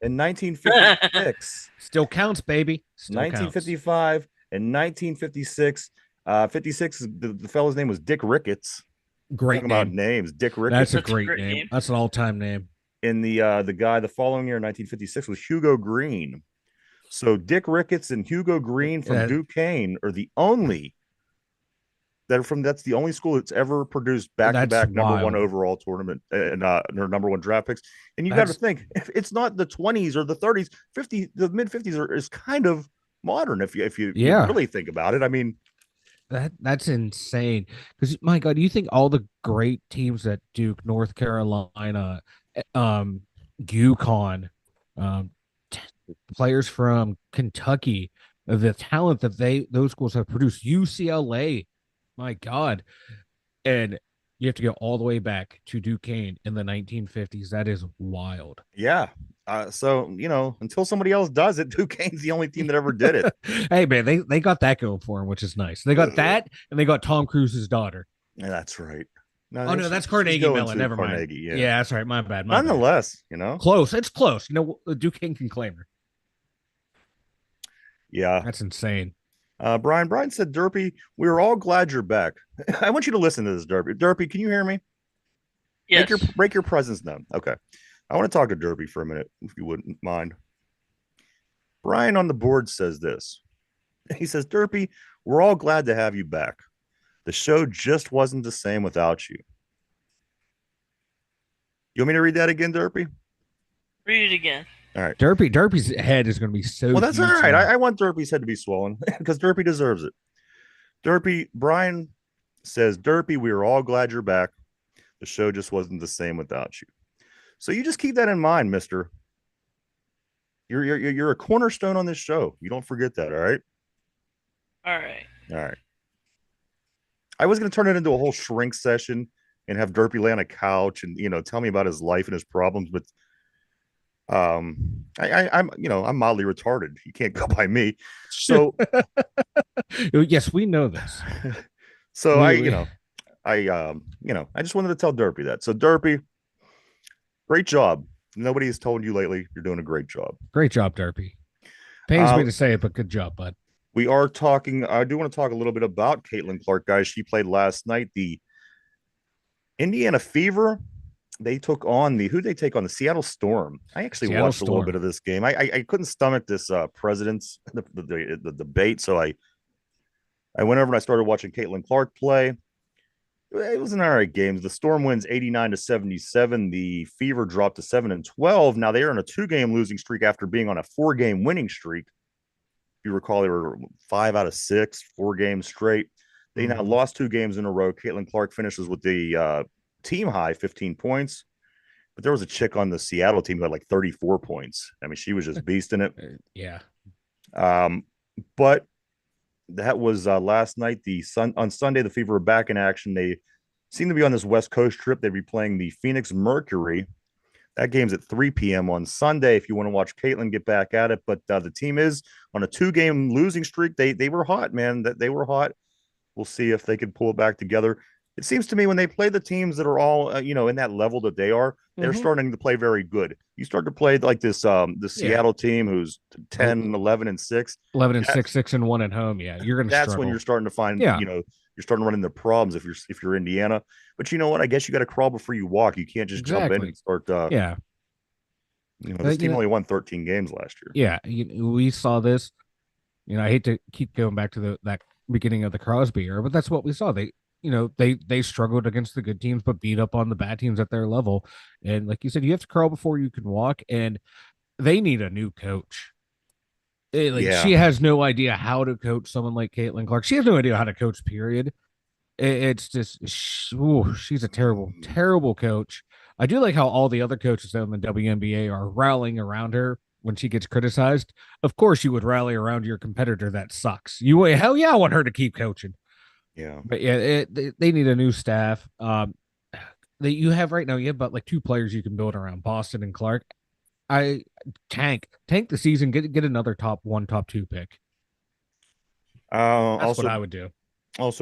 Speaker 1: and 1956.
Speaker 2: Still counts, baby. Still
Speaker 1: 1955 and 1956. 56, the fellow's name was Dick Ricketts.
Speaker 2: Great
Speaker 1: Talking
Speaker 2: name.
Speaker 1: about names. Dick Ricketts.
Speaker 2: That's a
Speaker 3: That's a
Speaker 2: great
Speaker 3: great
Speaker 2: name.
Speaker 3: name.
Speaker 2: That's an all-time name.
Speaker 1: And the guy the following year, 1956, was Hugo Green. So Dick Ricketts and Hugo Green from Duquesne are the only that's the only school that's ever produced back-to-back number one overall tournament and their number one draft picks. And you got to think, if it's not the 20s or the 30s, the mid 50s is kind of modern if you really think about it. I mean,
Speaker 2: that's insane. Because my God, you think all the great teams that Duke, North Carolina, UConn, players from Kentucky, the talent that those schools have produced, UCLA, my God. And you have to go all the way back to Duquesne in the 1950s. That is wild.
Speaker 1: Yeah. So, until somebody else does it, Duquesne's the only team that ever did it.
Speaker 2: Hey, man, they got that going for them, which is nice. They got that, and they got Tom Cruise's daughter.
Speaker 1: Yeah, that's right.
Speaker 2: No, that's Carnegie Mellon. Never mind. Yeah, that's right. My bad.
Speaker 1: Nonetheless,
Speaker 2: close. It's close. Duquesne can claim her.
Speaker 1: Yeah,
Speaker 2: that's insane.
Speaker 1: Brian said, Derpy, we were all glad you're back. I want you to listen to this, Derpy. Derpy, can you hear me?
Speaker 3: Yes.
Speaker 1: Break your presence known. Okay. I want to talk to Derpy for a minute, if you wouldn't mind. Brian on the board says this. He says, Derpy, we're all glad to have you back. The show just wasn't the same without you. You want me to read that again, Derpy?
Speaker 3: Read it again.
Speaker 1: All right.
Speaker 2: Derpy's head is going to be so
Speaker 1: well, that's all right. I want Derpy's head to be swollen because Derpy deserves it. Brian says, Derpy, we are all glad you're back. The show just wasn't the same without you. So you just keep that in mind, mister. You're a cornerstone on this show. You don't forget that, all right?
Speaker 3: All right.
Speaker 1: All right. I was going to turn it into a whole shrink session and have Derpy lay on a couch and, tell me about his life and his problems, but I'm mildly retarded. You can't go by me. So
Speaker 2: yes, we know this.
Speaker 1: So I just wanted to tell Derpy that. So Derpy, great job. Nobody has told you lately. You're doing a great job.
Speaker 2: Great job, Derpy. Pains me to say it, but good job, bud.
Speaker 1: We are talking. I do want to talk a little bit about Caitlin Clark, guys. She played last night. The Indiana Fever. They took on who they take on the Seattle Storm. I actually watched a little bit of this game. I couldn't stomach this president's the debate, so I went over and I started watching Caitlin Clark play. It was an all right game. The Storm wins 89-77. The Fever dropped to 7-12. Now they are on a 2-game losing streak after being on a 4-game winning streak. If you recall, they were 5 out of 6, 4 games straight. They now lost 2 games in a row. Caitlin Clark finishes with the team high 15 points, but there was a chick on the Seattle team who had like 34 points. I mean, she was just beasting it.
Speaker 2: Yeah.
Speaker 1: But That was last night. On Sunday, the Fever are back in action. They seem to be on this West Coast trip. They'd be playing the Phoenix Mercury. That game's at 3 p.m. on Sunday if you want to watch Caitlin get back at it. But the team is on a 2-game losing streak. They were hot, man. That they were hot. We'll see if they can pull it back together. It seems to me when they play the teams that are all in that level that they are, they're starting to play very good. You start to play like this the
Speaker 2: Yeah.
Speaker 1: Seattle team who's 10, 11, and 6.
Speaker 2: 11 and 6, 6 and 1 at home. Yeah, you're going to
Speaker 1: That's when
Speaker 2: struggle.
Speaker 1: you're starting to find,
Speaker 2: Yeah,
Speaker 1: you're starting to run into problems if you're Indiana. But you know what? I guess you got to crawl before you walk. You can't just jump in
Speaker 2: exactly.
Speaker 1: and start.
Speaker 2: Yeah,
Speaker 1: This team only won 13 games last year.
Speaker 2: yeah. We saw this. I hate to keep going back to that beginning of the Crosby era, but that's what we saw. They struggled against the good teams, but beat up on the bad teams at their level. And like you said, you have to crawl before you can walk, and they need a new coach.
Speaker 1: Yeah,
Speaker 2: She has no idea how to coach someone like Caitlin Clark. She has no idea how to coach. Period. It's just she's a terrible, terrible coach. I do like how all the other coaches in the WNBA are rallying around her when she gets criticized. Of course, you would rally around your competitor that sucks. Hell yeah, I want her to keep coaching.
Speaker 1: yeah.
Speaker 2: But yeah, they need a new staff. That you have right now, you have about like two players you can build around Boston and Clark. I tank the season, get another top 1, top 2 pick. That's
Speaker 1: Also,
Speaker 2: what I would do.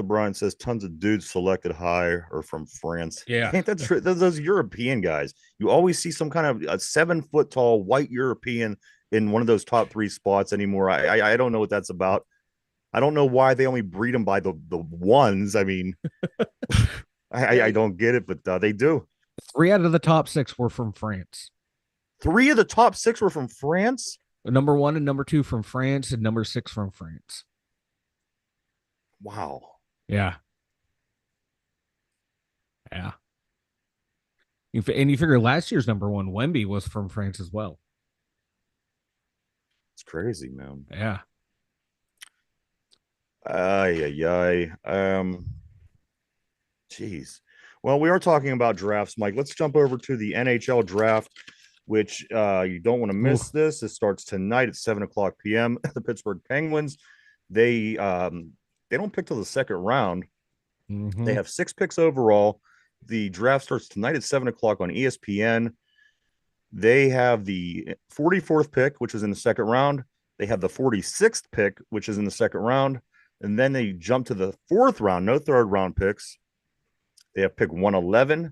Speaker 1: Brian says tons of dudes selected high are from France.
Speaker 2: Yeah.
Speaker 1: Ain't that true? Those European guys, you always see some kind of a 7 foot tall white European in one of those top 3 spots anymore. I don't know what that's about. I don't know why they only breed them by the ones. I mean, I don't get it, but they do.
Speaker 2: 3 out of the top 6 were from France.
Speaker 1: 3 of the top 6 were from France.
Speaker 2: Number 1 and number 2 from France, and number 6 from France.
Speaker 1: Wow.
Speaker 2: Yeah. Yeah. And you figure last year's number 1, Wemby, was from France as well.
Speaker 1: It's crazy, man.
Speaker 2: Yeah.
Speaker 1: Ay, ay, ay. Geez. Well, we are talking about drafts, Mike. Let's jump over to the NHL draft, which you don't want to miss. This. It starts tonight at 7:00 p.m. The Pittsburgh Penguins, they don't pick till the second round.
Speaker 2: Mm-hmm.
Speaker 1: They have 6 picks overall. The draft starts tonight at 7:00 on ESPN. They have the 44th pick, which is in the second round. They have the 46th pick, which is in the second round. And then they jump to the 4th round, no third round picks. They have pick 111. And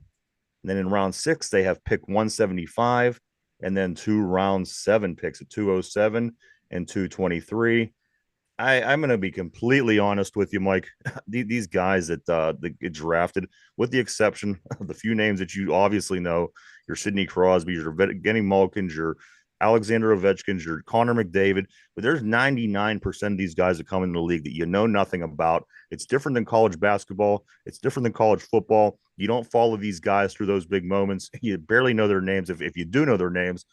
Speaker 1: then in round 6, they have pick 175. And then 2 round 7 picks at 207 and 223. I'm going to be completely honest with you, Mike. These guys that get drafted, with the exception of the few names that you obviously know, your Sidney Crosby, your Evgeny Malkin, your Alexander Ovechkin, your Connor McDavid, but there's 99% of these guys that come into the league that you know nothing about. It's different than college basketball. It's different than college football. You don't follow these guys through those big moments. You barely know their names if you do know their names.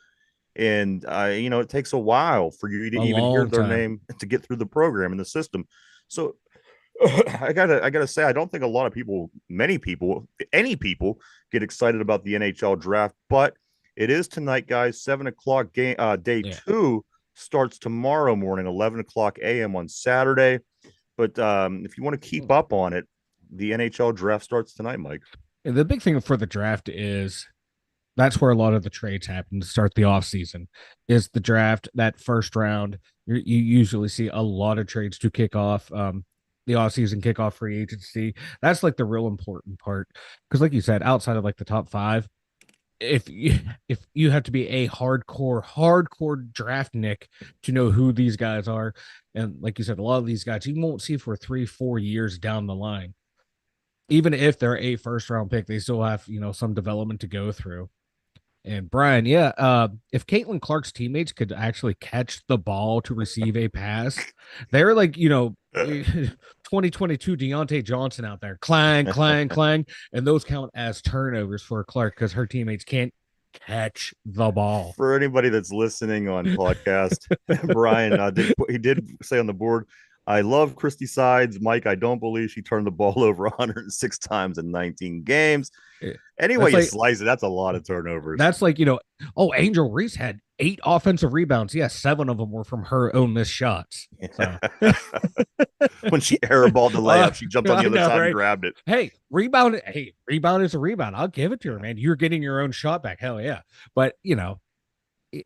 Speaker 1: And it takes a while for you to even hear their name to get through the program and the system. So I gotta say, I don't think a lot of people, many people, any people get excited about the NHL draft, but it is tonight, guys. 7:00 game. Day 2 starts tomorrow morning, 11:00 a.m. on Saturday. But if you want to keep up on it, the NHL draft starts tonight, Mike.
Speaker 2: And the big thing for the draft is that's where a lot of the trades happen to start the off season. Is the draft, that first round. You usually see a lot of trades to kick off the off season, kick off free agency. That's like the real important part, because like you said, outside of like the top 5, if you have to be a hardcore draft nick to know who these guys are. And like you said, a lot of these guys you won't see for 3-4 years down the line. Even if they're a first round pick, they still have some development to go through. And Brian, if Caitlin Clark's teammates could actually catch the ball to receive a pass, they're like 2022 Deontay Johnson out there, clang, clang, clang, and those count as turnovers for Clark because her teammates can't catch the ball.
Speaker 1: For anybody that's listening on podcast, Brian did say on the board I love Christy Sides. Mike, I don't believe she turned the ball over 106 times in 19 games.
Speaker 2: Eh,
Speaker 1: Anyway,
Speaker 2: That's
Speaker 1: you
Speaker 2: like
Speaker 1: slice it. That's a lot of turnovers.
Speaker 2: that's like Angel Reese had 8 offensive rebounds. Yes, 7 of them were from her own missed shots. So
Speaker 1: When she airballed the layup, she jumped on the
Speaker 2: I
Speaker 1: other
Speaker 2: know,
Speaker 1: side and
Speaker 2: right?
Speaker 1: grabbed it.
Speaker 2: Hey, rebound. Hey, rebound is a rebound. I'll give it to her, man. You're getting your own shot back. Hell yeah. But if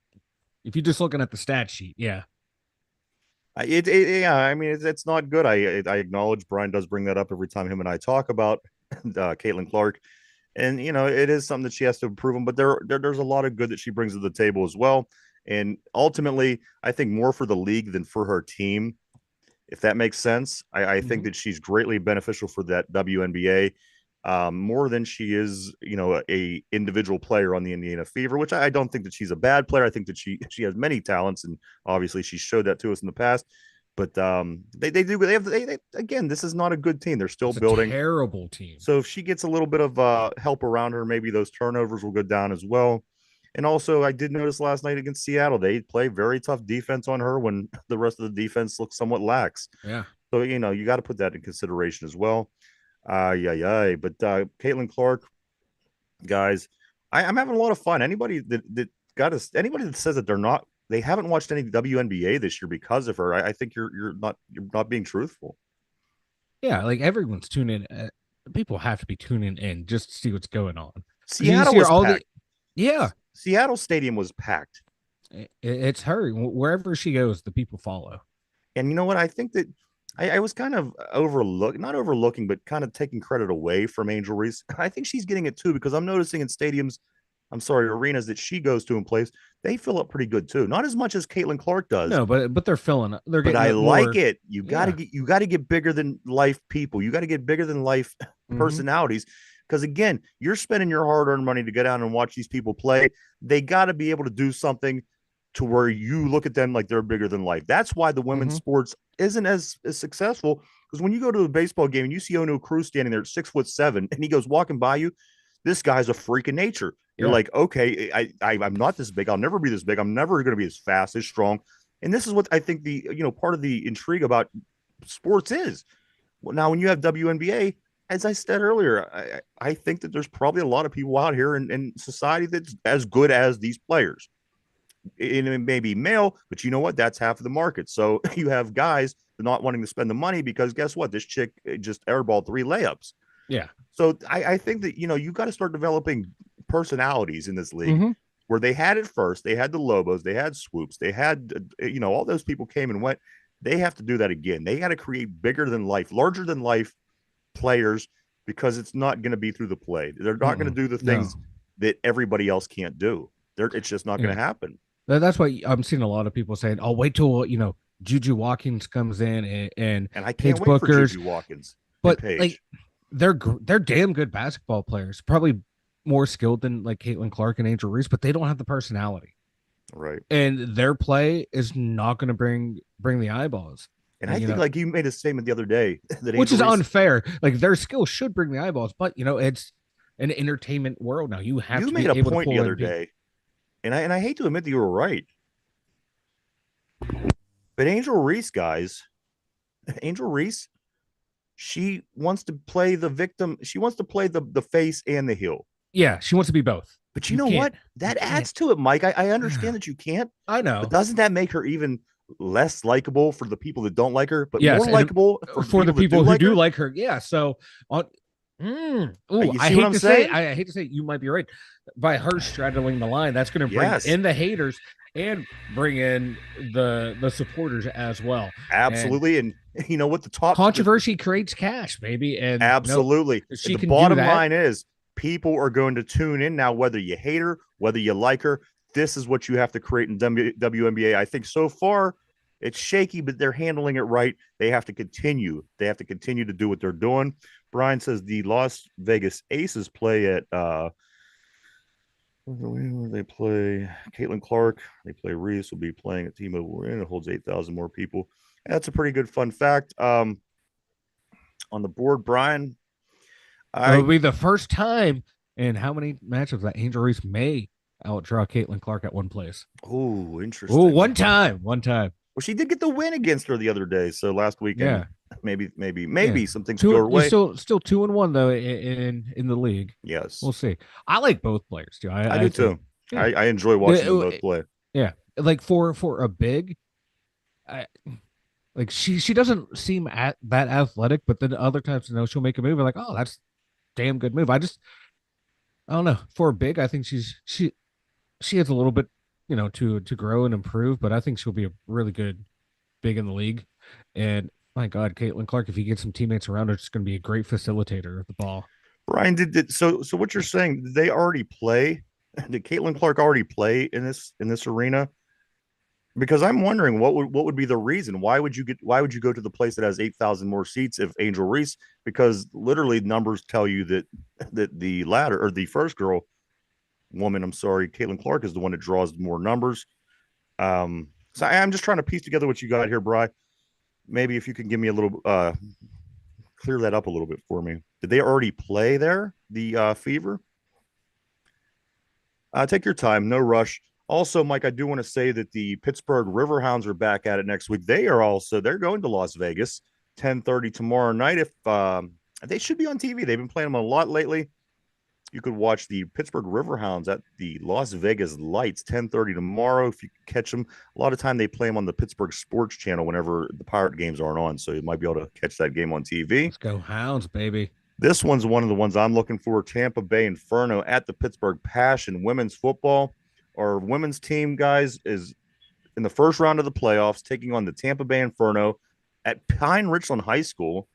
Speaker 2: you're just looking at the stat sheet, yeah.
Speaker 1: Yeah, I mean, it's not good. I acknowledge Brian does bring that up every time him and I talk about Caitlin Clark, and it is something that she has to improve on. But there's a lot of good that she brings to the table as well. And ultimately, I think more for the league than for her team, if that makes sense. I think that she's greatly beneficial for that WNBA, more than she is, a individual player on the Indiana Fever, which I don't think that she's a bad player. I think that she has many talents, and obviously she showed that to us in the past. But they again, this is not a good team. They're still
Speaker 2: It's a
Speaker 1: building.
Speaker 2: terrible team.
Speaker 1: So if she gets a little bit of help around her, maybe those turnovers will go down as well. And also, I did notice last night against Seattle, they play very tough defense on her when the rest of the defense looks somewhat lax.
Speaker 2: Yeah.
Speaker 1: So, you got to put that in consideration as well. Yeah. But Caitlin Clark, guys, I'm having a lot of fun. Anybody anybody that says that they haven't watched any WNBA this year because of her, I think you're not being truthful.
Speaker 2: Yeah, like everyone's tuning in. People have to be tuning in just to see what's going on.
Speaker 1: Seattle was packed.
Speaker 2: Yeah,
Speaker 1: Seattle Stadium was packed.
Speaker 2: It's her. Wherever she goes, the people follow.
Speaker 1: And you know what? I think that I was kind of not overlooking, but kind of taking credit away from Angel Reese. I think she's getting it too, because I'm noticing in stadiums, arenas that she goes to and plays, they fill up pretty good too. Not as much as Caitlin Clark does.
Speaker 2: No, but they're filling it. They're
Speaker 1: But
Speaker 2: getting
Speaker 1: I like
Speaker 2: more.
Speaker 1: it. You gotta get bigger than life people. You got to get bigger than life personalities. Because again, you're spending your hard-earned money to go down and watch these people play. They got to be able to do something to where you look at them like they're bigger than life. That's why the women's sports isn't as successful. Because when you go to a baseball game and you see Ono Cruz standing there at 6'7" and he goes walking by you, this guy's a freak of nature. You're like, okay, I'm not this big. I'll never be this big. I'm never going to be as fast, as strong. And this is what I think part of the intrigue about sports is. Well, now, when you have WNBA, as I said earlier, I think that there's probably a lot of people out here in society that's as good as these players. And it may be male, but you know what? That's half of the market. So you have guys not wanting to spend the money because guess what? This chick just airballed 3 layups.
Speaker 2: Yeah.
Speaker 1: So I think that, you got to start developing personalities in this league where they had it first. They had the Lobos, they had Swoops, they had, all those people came and went. They have to do that again. They got to create bigger than life, larger than life players, because it's not going to be through the play. They're not going to do the things that everybody else can't do. It's just not going to happen.
Speaker 2: That's why I'm seeing a lot of people saying, "Oh, wait till Juju Watkins comes in and
Speaker 1: I can't wait for Juju Watkins."
Speaker 2: But like they're damn good basketball players, probably more skilled than like Caitlin Clark and Angel Reese, but they don't have the personality,
Speaker 1: right?
Speaker 2: And their play is not going to bring the eyeballs.
Speaker 1: And I think, like you made a statement the other day, that
Speaker 2: which is unfair. Like their skill should bring the eyeballs, but it's an entertainment world now. You have to
Speaker 1: made a point the other day, and I hate to admit that you were right. But Angel Reese, she wants to play the victim. She wants to play the face and the heel.
Speaker 2: Yeah, she wants to be both.
Speaker 1: But you know what? That adds to it, Mike. I understand that you can't.
Speaker 2: I know.
Speaker 1: But doesn't that make her even less likable for the people that don't like her, but more likable
Speaker 2: for the people who do like her? Yeah. So on. I hate to say you might be right. By her straddling the line, that's going to bring in the haters and bring in the supporters as well.
Speaker 1: Absolutely. And you know what? The top
Speaker 2: controversy creates cash, baby. And
Speaker 1: absolutely. The bottom line is people are going to tune in now, whether you hate her, whether you like her. This is what you have to create in WNBA. I think so far it's shaky, but they're handling it right. They have to continue. They have to continue to do what they're doing. Brian says the Las Vegas Aces play at where they play Caitlin Clark. They play Reese. Will be playing at T-Mobile Arena. It holds 8,000 more people. That's a pretty good fun fact. On the board, Brian.
Speaker 2: It'll be the first time in how many matches that Angel Reese may outdraw Caitlin Clark at one place.
Speaker 1: Oh, interesting.
Speaker 2: Oh, one time.
Speaker 1: Well, she did get the win against her the other day. So last weekend,
Speaker 2: Yeah, yeah.
Speaker 1: maybe some things go
Speaker 2: Two,
Speaker 1: her
Speaker 2: you're
Speaker 1: way.
Speaker 2: still 2-1 though in the league.
Speaker 1: Yes,
Speaker 2: We'll see. I like both players too.
Speaker 1: I
Speaker 2: I
Speaker 1: do
Speaker 2: think.
Speaker 1: too.
Speaker 2: Yeah.
Speaker 1: I enjoy watching them both play.
Speaker 2: Yeah. Like for a big, I, like she doesn't seem that athletic, but then other times she'll make a move and like, oh, that's damn good move. I don't know. For a big, I think she has a little bit, to grow and improve, but I think she'll be a really good big in the league. And my God, Caitlin Clark, if you get some teammates around her, it's going to be a great facilitator of the ball.
Speaker 1: Brian, so what you're saying? Did they already play? Did Caitlin Clark already play in this arena? Because I'm wondering what would be the reason? Why would you go to the place that has 8,000 more seats if Angel Reese? Because literally numbers tell you that the latter or the first girl woman, I'm sorry, Caitlin Clark is the one that draws more numbers. So I'm just trying to piece together what you got here, Bry. Maybe if you can give me a little clear that up a little bit for me. Did they already play there? The Fever? Take your time, no rush. Also, Mike, I do want to say that the Pittsburgh Riverhounds are back at it next week. They're going to Las Vegas 10:30 tomorrow night. If they should be on TV, they've been playing them a lot lately. You could watch the Pittsburgh Riverhounds at the Las Vegas Lights 10:30 tomorrow if you catch them. A lot of time they play them on the Pittsburgh Sports Channel whenever the Pirate games aren't on, so you might be able to catch that game on TV.
Speaker 2: Let's go Hounds, baby.
Speaker 1: This one's one of the ones I'm looking for. Tampa Bay Inferno at the Pittsburgh Passion women's football. Our women's team, guys, is in the first round of the playoffs, taking on the Tampa Bay Inferno at Pine Richland High School,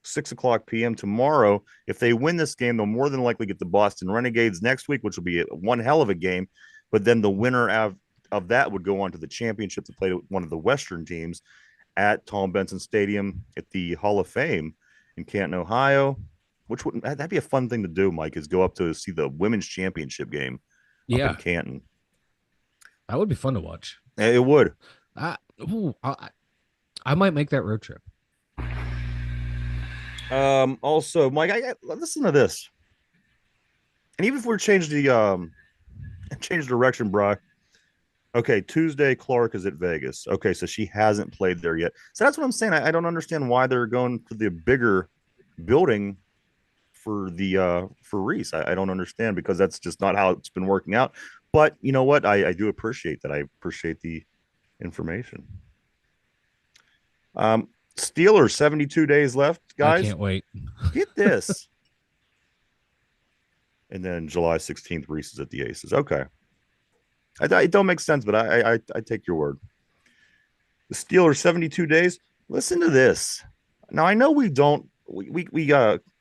Speaker 1: 6 o'clock p.m. tomorrow. If they win this game, they'll more than likely get the Boston Renegades next week, which will be one hell of a game. But then the winner of that would go on to the championship to play one of the Western teams at Tom Benson Stadium at the Hall of Fame in Canton, Ohio. Which would that'd be a fun thing to do, Mike, is go up to see the women's championship game up in
Speaker 2: Yeah,
Speaker 1: Canton.
Speaker 2: that would be fun to watch.
Speaker 1: It would.
Speaker 2: I, ooh, I might make that road trip.
Speaker 1: Also, Mike, I listen to this. And even if we change direction, bro. Okay, Tuesday, Clark is at Vegas. Okay, so she hasn't played there yet. So that's what I'm saying. I don't understand why they're going to the bigger building for Reese. I don't understand because that's just not how it's been working out. But you know what? I do appreciate that. I appreciate the information. Steelers, 72 days left,
Speaker 2: I
Speaker 1: guys.
Speaker 2: can't wait.
Speaker 1: Get this. And then July 16th, Reese is at the Aces. Okay. It don't make sense, but I take your word. The Steelers, 72 days. Listen to this. Now I know we don't we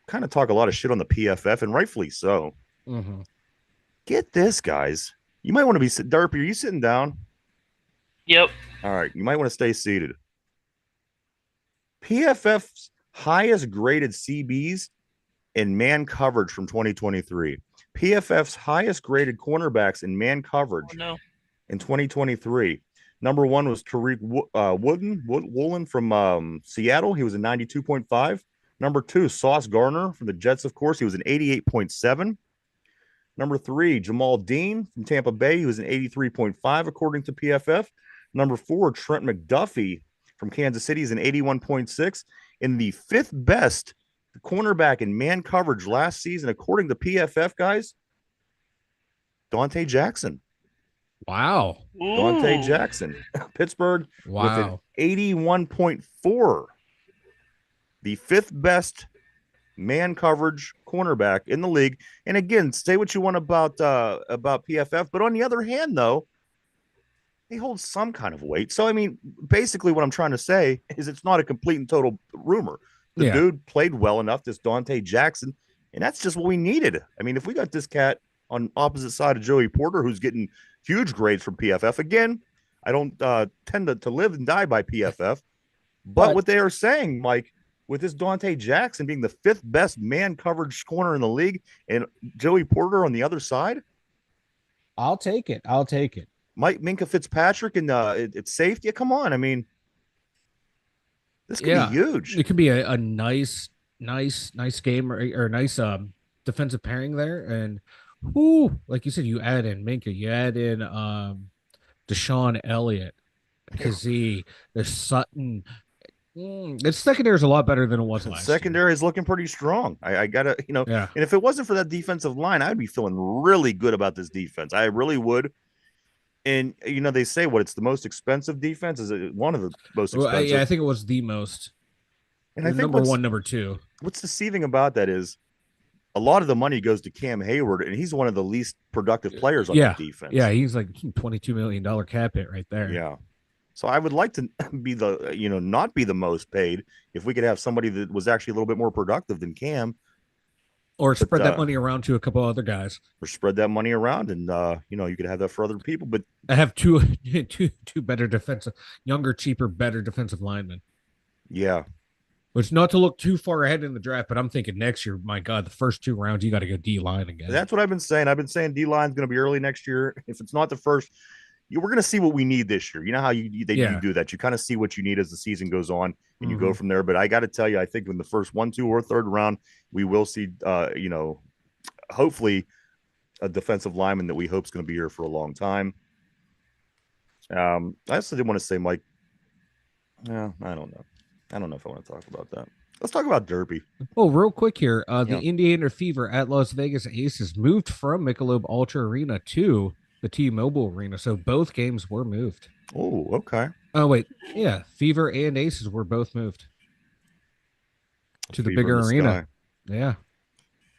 Speaker 1: kind of talk a lot of shit on the PFF, and rightfully so.
Speaker 2: Mm-hmm.
Speaker 1: Get this, guys. You might want to be Derpy. Are you sitting down?
Speaker 3: Yep.
Speaker 1: All right. You might want to stay seated. PFF's highest graded CBs in man coverage from 2023. PFF's highest graded cornerbacks in man coverage in 2023. Number one was Tariq Woolen from Seattle. He was a 92.5. Number two, Sauce Gardner from the Jets, of course. He was an 88.7. Number three, Jamal Dean from Tampa Bay. He was an 83.5, according to PFF. Number four, Trent McDuffie from Kansas City is an 81.6. In the fifth best cornerback in man coverage last season, according to PFF, guys, Dante Jackson.
Speaker 2: Wow.
Speaker 1: Dante Jackson. Pittsburgh with an 81.4. The fifth best man coverage cornerback in the league. And again, say what you want about PFF, but on the other hand, though, they hold some kind of weight. So I mean, basically, what I'm trying to say is it's not a complete and total rumor. The dude played well enough, this Dante Jackson, and that's just what we needed. I mean, if we got this cat on opposite side of Joey Porter, who's getting huge grades from PFF, again, I don't tend to live and die by PFF, but what they are saying, Mike, with this Dante Jackson being the fifth best man coverage corner in the league and Joey Porter on the other side,
Speaker 2: I'll take it. I'll take it.
Speaker 1: Mike Minka Fitzpatrick and it's safety. Come on, I mean, this could be huge.
Speaker 2: It could be a nice game or nice defensive pairing there. And like you said, you add in Minka, you add in Deshaun Elliott. Kazee, the Sutton. Its secondary is a lot better than it was last year.
Speaker 1: Secondary is looking pretty strong. I gotta,
Speaker 2: Yeah.
Speaker 1: and if it wasn't for that defensive line, I'd be feeling really good about this defense. I really would. And they say what it's the most expensive defense. Is it one of the most
Speaker 2: Well, yeah,
Speaker 1: expensive?
Speaker 2: I think it was the most.
Speaker 1: And I think
Speaker 2: Number one, number two.
Speaker 1: what's deceiving about that is a lot of the money goes to Cam Hayward, and he's one of the least productive players on
Speaker 2: Yeah.
Speaker 1: that defense.
Speaker 2: Yeah, he's like $22 million cap hit right there.
Speaker 1: Yeah. So I would like to be not be the most paid if we could have somebody that was actually a little bit more productive than Cam,
Speaker 2: Or spread that money around to a couple other guys.
Speaker 1: or spread that money around, and you could have that for other people. But
Speaker 2: I have two better younger, cheaper, better defensive linemen.
Speaker 1: yeah,
Speaker 2: Which, not to look too far ahead in the draft, but I'm thinking next year, my God, the first 2 rounds, you got to go D line again.
Speaker 1: that's what I've been saying. I've been saying D line's going to be early next year. If it's not the first, we're going to see what we need this year. You know how you do that. You kind of see what you need as the season goes on, and you go from there. But I got to tell you, I think in the first 1, 2, or third round, we will see, hopefully, a defensive lineman that we hope is going to be here for a long time. I also did want to say, Mike. Yeah, I don't know. I don't know if I want to talk about that. Let's talk about Derby.
Speaker 2: Oh, real quick here. The Indiana Fever at Las Vegas Aces moved from Michelob Ultra Arena to the T-Mobile Arena. So both games were moved.
Speaker 1: Oh, okay.
Speaker 2: Oh, wait. Yeah. Fever and Aces were both moved to the bigger arena. Yeah.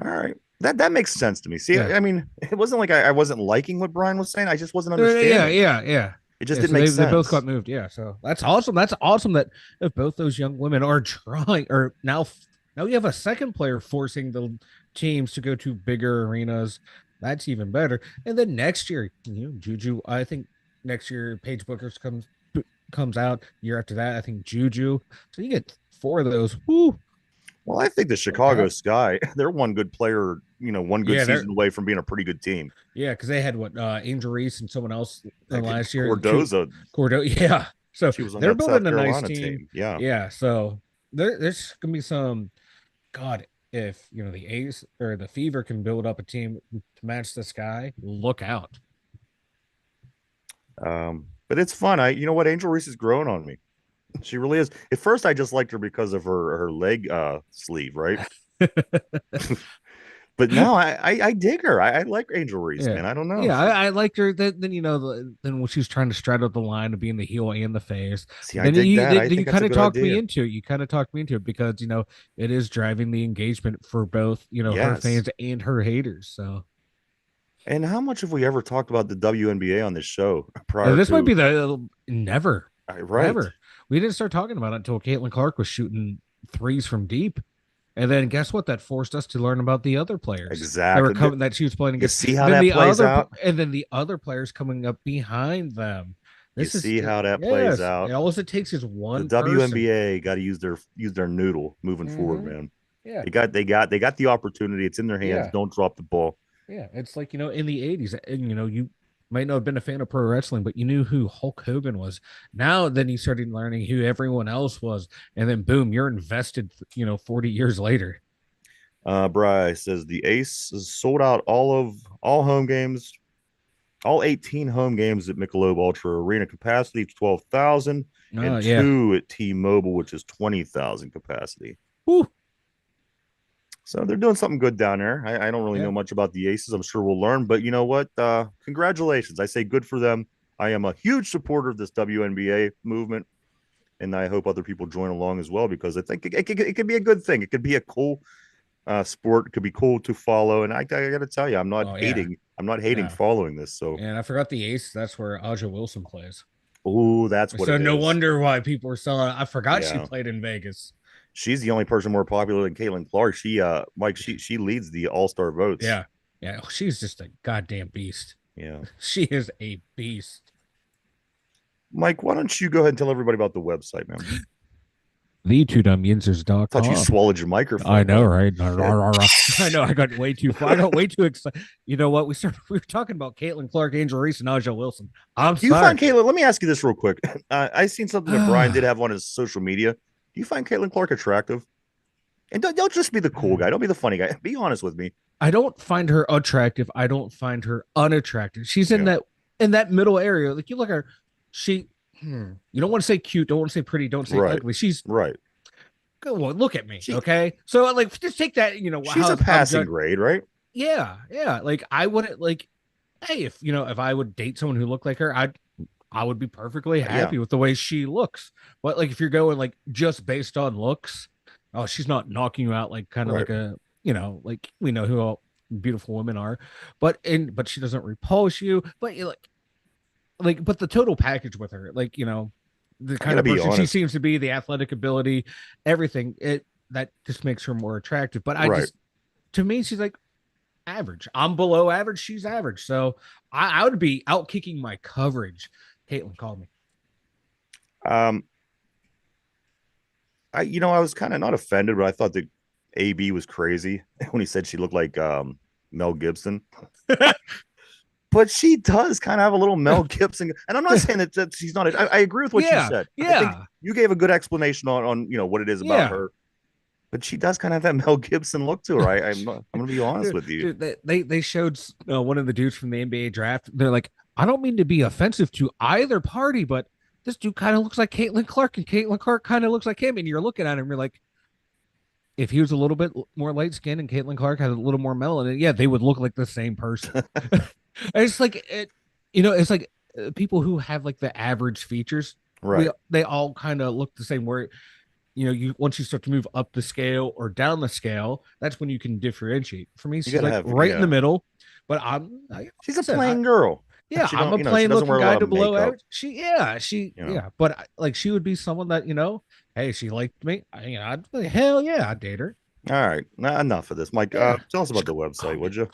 Speaker 1: All right. That makes sense to me. See, I mean, it wasn't like I wasn't liking what Brian was saying. I just wasn't understanding.
Speaker 2: Yeah.
Speaker 1: It just didn't make sense.
Speaker 2: They both got moved. Yeah. So that's awesome. That's awesome that if both those young women are trying, or now you have a second player forcing the teams to go to bigger arenas. That's even better. And then next year, Juju, I think next year Paige Booker's comes out. Year after that, I think Juju. So you get 4 of those. Woo.
Speaker 1: Well, I think the Chicago Sky, they're one good player, one good season away from being a pretty good team.
Speaker 2: Yeah, because they had Angel Reese and someone else last year.
Speaker 1: Cordoza.
Speaker 2: Yeah. So they're building a nice team.
Speaker 1: Yeah.
Speaker 2: Yeah. So there's gonna be some. God, if the Ace or the Fever can build up a team to match the Sky, look out.
Speaker 1: But it's fun. You know what? Angel Reese is growing on me. She really is. At first, I just liked her because of her leg sleeve, right? But now I dig her. I like Angel Reese, man. I don't know.
Speaker 2: Yeah, I liked her. Then then when she was trying to straddle the line of being the heel and the face.
Speaker 1: See, I dig that. I think
Speaker 2: you kind of talked me into it. You kind of talked me into it because it is driving the engagement for both her fans and her haters. So.
Speaker 1: And how much have we ever talked about the WNBA on this show?
Speaker 2: This might be the never.
Speaker 1: Right.
Speaker 2: Never. We didn't start talking about it until Caitlin Clark was shooting threes from deep. And then guess what? That forced us to learn about the other players.
Speaker 1: Exactly.
Speaker 2: That she was playing against.
Speaker 1: You see how that plays out?
Speaker 2: And then the other players coming up behind them.
Speaker 1: See how that plays out?
Speaker 2: All it takes is one.
Speaker 1: The WNBA got to use their noodle moving forward, man.
Speaker 2: Yeah.
Speaker 1: They got the opportunity. It's in their hands. Yeah. Don't drop the ball.
Speaker 2: Yeah. It's like, in the 80s, and you might not have been a fan of pro wrestling, but you knew who Hulk Hogan was. Now, then you started learning who everyone else was. And then boom, you're invested, 40 years later.
Speaker 1: Bryce says the Ace has sold out all home games, all 18 home games at Michelob Ultra Arena. Capacity of 12,000 and 2 at T-Mobile, which is 20,000 capacity.
Speaker 2: Woo.
Speaker 1: So they're doing something good down there. I don't really know much about the Aces. I'm sure we'll learn, but you know what? Congratulations. I say good for them. I am a huge supporter of this WNBA movement, and I hope other people join along as well, because I think it could be a good thing. It could be a cool sport. It could be cool to follow. And I got to tell you, I'm not hating. I'm not hating following this. So,
Speaker 2: and I forgot the Ace. That's where Aja Wilson plays.
Speaker 1: Oh, that's what.
Speaker 2: So no wonder why people are selling. I forgot she played in Vegas.
Speaker 1: She's the only person more popular than Caitlin Clark. She leads the All-Star votes.
Speaker 2: Yeah. She's just a goddamn beast.
Speaker 1: Yeah,
Speaker 2: she is a beast.
Speaker 1: Mike, why don't you go ahead and tell everybody about the website, man?
Speaker 2: The2dumyinzers.com.
Speaker 1: I thought you swallowed your microphone.
Speaker 2: I know, right? I know. I got way too far. I got way too excited. You know what? We were talking about Caitlin Clark, Angel Reese, and Aja Wilson.
Speaker 1: Do you find Caitlin? Let me ask you this real quick. I seen something that Brian did have on his social media. Do you find Caitlin Clark attractive? And don't just be the cool guy. Don't be the funny guy. Be honest with me.
Speaker 2: I don't find her attractive. I don't find her unattractive. She's in that middle area. Like, you look at her, You don't want to say cute, don't want to say pretty, don't say
Speaker 1: Right.
Speaker 2: ugly. She's
Speaker 1: Right.
Speaker 2: well, look at me,
Speaker 1: She
Speaker 2: okay? So like just take that,
Speaker 1: she's a
Speaker 2: how I'm
Speaker 1: passing
Speaker 2: judged.
Speaker 1: grade, right?
Speaker 2: Yeah, yeah. Like I wouldn't like, hey, if I would date someone who looked like her, I would be perfectly
Speaker 1: Yeah.
Speaker 2: happy with the way she looks. But like if you're going like just based on looks, oh, she's not knocking you out like kind of
Speaker 1: Right.
Speaker 2: like like we know who all beautiful women are, but she doesn't repulse you. But you but the total package with her, the
Speaker 1: I
Speaker 2: kind
Speaker 1: gotta
Speaker 2: of
Speaker 1: be
Speaker 2: person she
Speaker 1: honest.
Speaker 2: seems to be, the athletic ability, everything, that just makes her more attractive. But
Speaker 1: Right.
Speaker 2: to me, she's like average. I'm below average. She's average. So I would be out kicking my coverage. Caitlin called me.
Speaker 1: Um, I was kind of not offended, but I thought that AB was crazy when he said she looked like Mel Gibson. But she does kind of have a little Mel Gibson. And I'm not saying that she's not. I agree with what you
Speaker 2: Yeah,
Speaker 1: said. I think
Speaker 2: yeah,
Speaker 1: you gave a good explanation on what it is about
Speaker 2: yeah.
Speaker 1: her. But she does kind of have that Mel Gibson look to her. I'm gonna be honest with you.
Speaker 2: Dude, they showed one of the dudes from the NBA draft. They're like, I don't mean to be offensive to either party, but this dude kind of looks like Caitlin Clark, and Caitlin Clark kind of looks like him. And you're looking at him, you're like, if he was a little bit more light skinned and Caitlin Clark had a little more melanin, yeah, they would look like the same person. It's like it's like people who have like the average features.
Speaker 1: Right.
Speaker 2: They all kind of look the same. Where you once you start to move up the scale or down the scale, that's when you can differentiate. For me,
Speaker 1: You
Speaker 2: she's
Speaker 1: gotta
Speaker 2: like
Speaker 1: have,
Speaker 2: right in the
Speaker 1: yeah.
Speaker 2: middle. But like
Speaker 1: She's
Speaker 2: I
Speaker 1: a
Speaker 2: said, I
Speaker 1: plain girl.
Speaker 2: yeah,
Speaker 1: She
Speaker 2: I'm
Speaker 1: don't,
Speaker 2: a
Speaker 1: she
Speaker 2: plain
Speaker 1: doesn't
Speaker 2: looking
Speaker 1: wear a
Speaker 2: guy
Speaker 1: lot
Speaker 2: to
Speaker 1: of
Speaker 2: below
Speaker 1: makeup.
Speaker 2: average. But like she would be someone that hey, she liked me. I'd be like, hell yeah, I'd date her.
Speaker 1: All right. Enough of this. Mike,
Speaker 2: Yeah,
Speaker 1: tell us about
Speaker 2: just
Speaker 1: the
Speaker 2: call
Speaker 1: website,
Speaker 2: me.
Speaker 1: would you?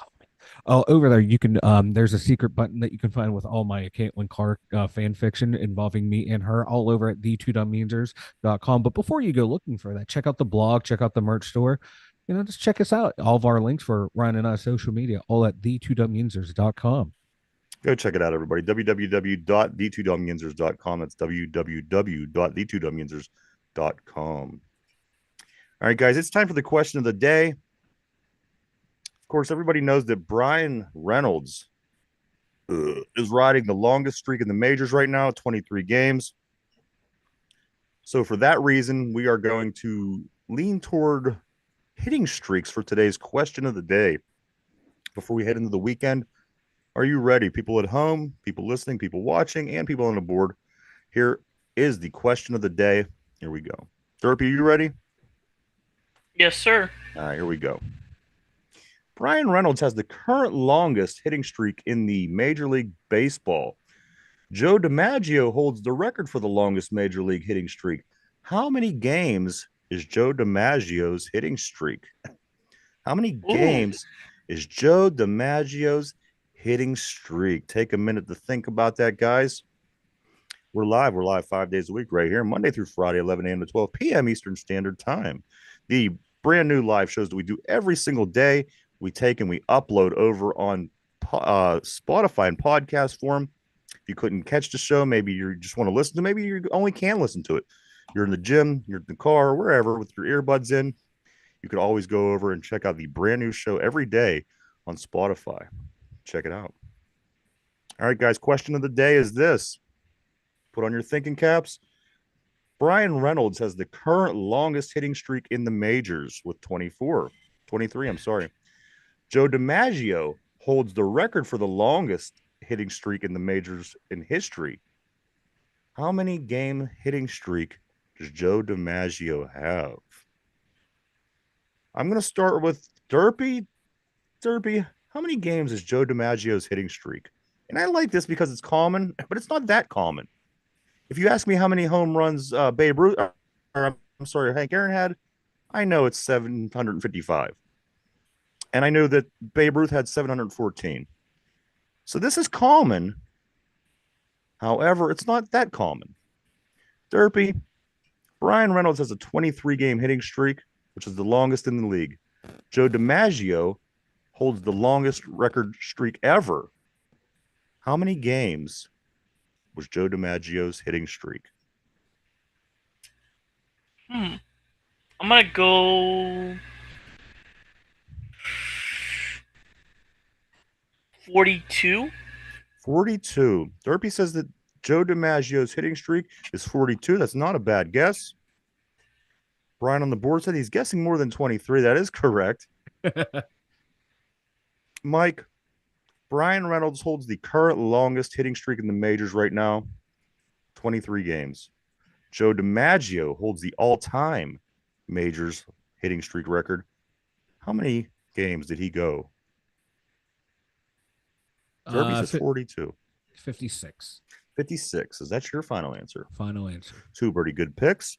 Speaker 2: Oh, over there you can there's a secret button that you can find with all my Caitlin Clark fan fiction involving me and her all over at the2dumyinzers.com. But before you go looking for that, check out the blog, check out the merch store. Just check us out. All of our links for Ryan and I social media, all at the2dumyinzers.com.
Speaker 1: Go check it out, everybody. www.the2dumyinzers.com. That's www.the2dumyinzers.com. All right, guys, it's time for the question of the day. Of course, everybody knows that Brian Reynolds is riding the longest streak in the majors right now, 23 games. So, for that reason, we are going to lean toward hitting streaks for today's question of the day. Before we head into the weekend, are you ready? People at home, people listening, people watching, and people on the board. Here is the question of the day. Here we go. Derpy, you ready?
Speaker 3: Yes, sir.
Speaker 1: All right, here we go. Brian Reynolds has the current longest hitting streak in the Major League Baseball. Joe DiMaggio holds the record for the longest Major League hitting streak. How many games is Joe DiMaggio's hitting streak? How many
Speaker 3: Ooh.
Speaker 1: games is Joe DiMaggio's hitting streak? Take a minute to think about that, guys. We're live. We're live 5 days a week right here, Monday through Friday, 11 a.m. to 12 p.m. Eastern Standard Time. The brand new live shows that we do every single day, we take and we upload over on Spotify and podcast form. If you couldn't catch the show, maybe you just want to listen to, maybe you only can listen to it. You're in the gym, you're in the car, wherever with your earbuds in. You could always go over and check out the brand new show every day on Spotify. Check it out. All right, guys, question of the day is this. Put on your thinking caps. Brian Reynolds has the current longest hitting streak in the majors with 23, I'm sorry. Joe DiMaggio holds the record for the longest hitting streak in the majors in history. How many game hitting streak does Joe DiMaggio have? I'm going to start with Derpy. Derpy, how many games is Joe DiMaggio's hitting streak? And I like this because it's common, but it's not that common. If you ask me how many home runs Babe Ruth, or I'm sorry, Hank Aaron had, I know it's 755. And I know that Babe Ruth had 714. So this is common. However, it's not that common. Derpy, Brian Reynolds has a 23 game hitting streak, which is the longest in the league. Joe DiMaggio holds the longest record streak ever. How many games was Joe DiMaggio's hitting streak?
Speaker 3: I'm gonna go 42.
Speaker 1: 42. Derpy says that Joe DiMaggio's hitting streak is 42. That's not a bad guess. Brian on the board said he's guessing more than 23. That is correct. Mike, Brian Reynolds holds the current longest hitting streak in the majors right now, 23 games. Joe DiMaggio holds the all-time majors hitting streak record. How many games did he go? Derby says 42.
Speaker 2: 56.
Speaker 1: 56. Is that your final answer?
Speaker 2: Final answer.
Speaker 1: Two pretty good picks.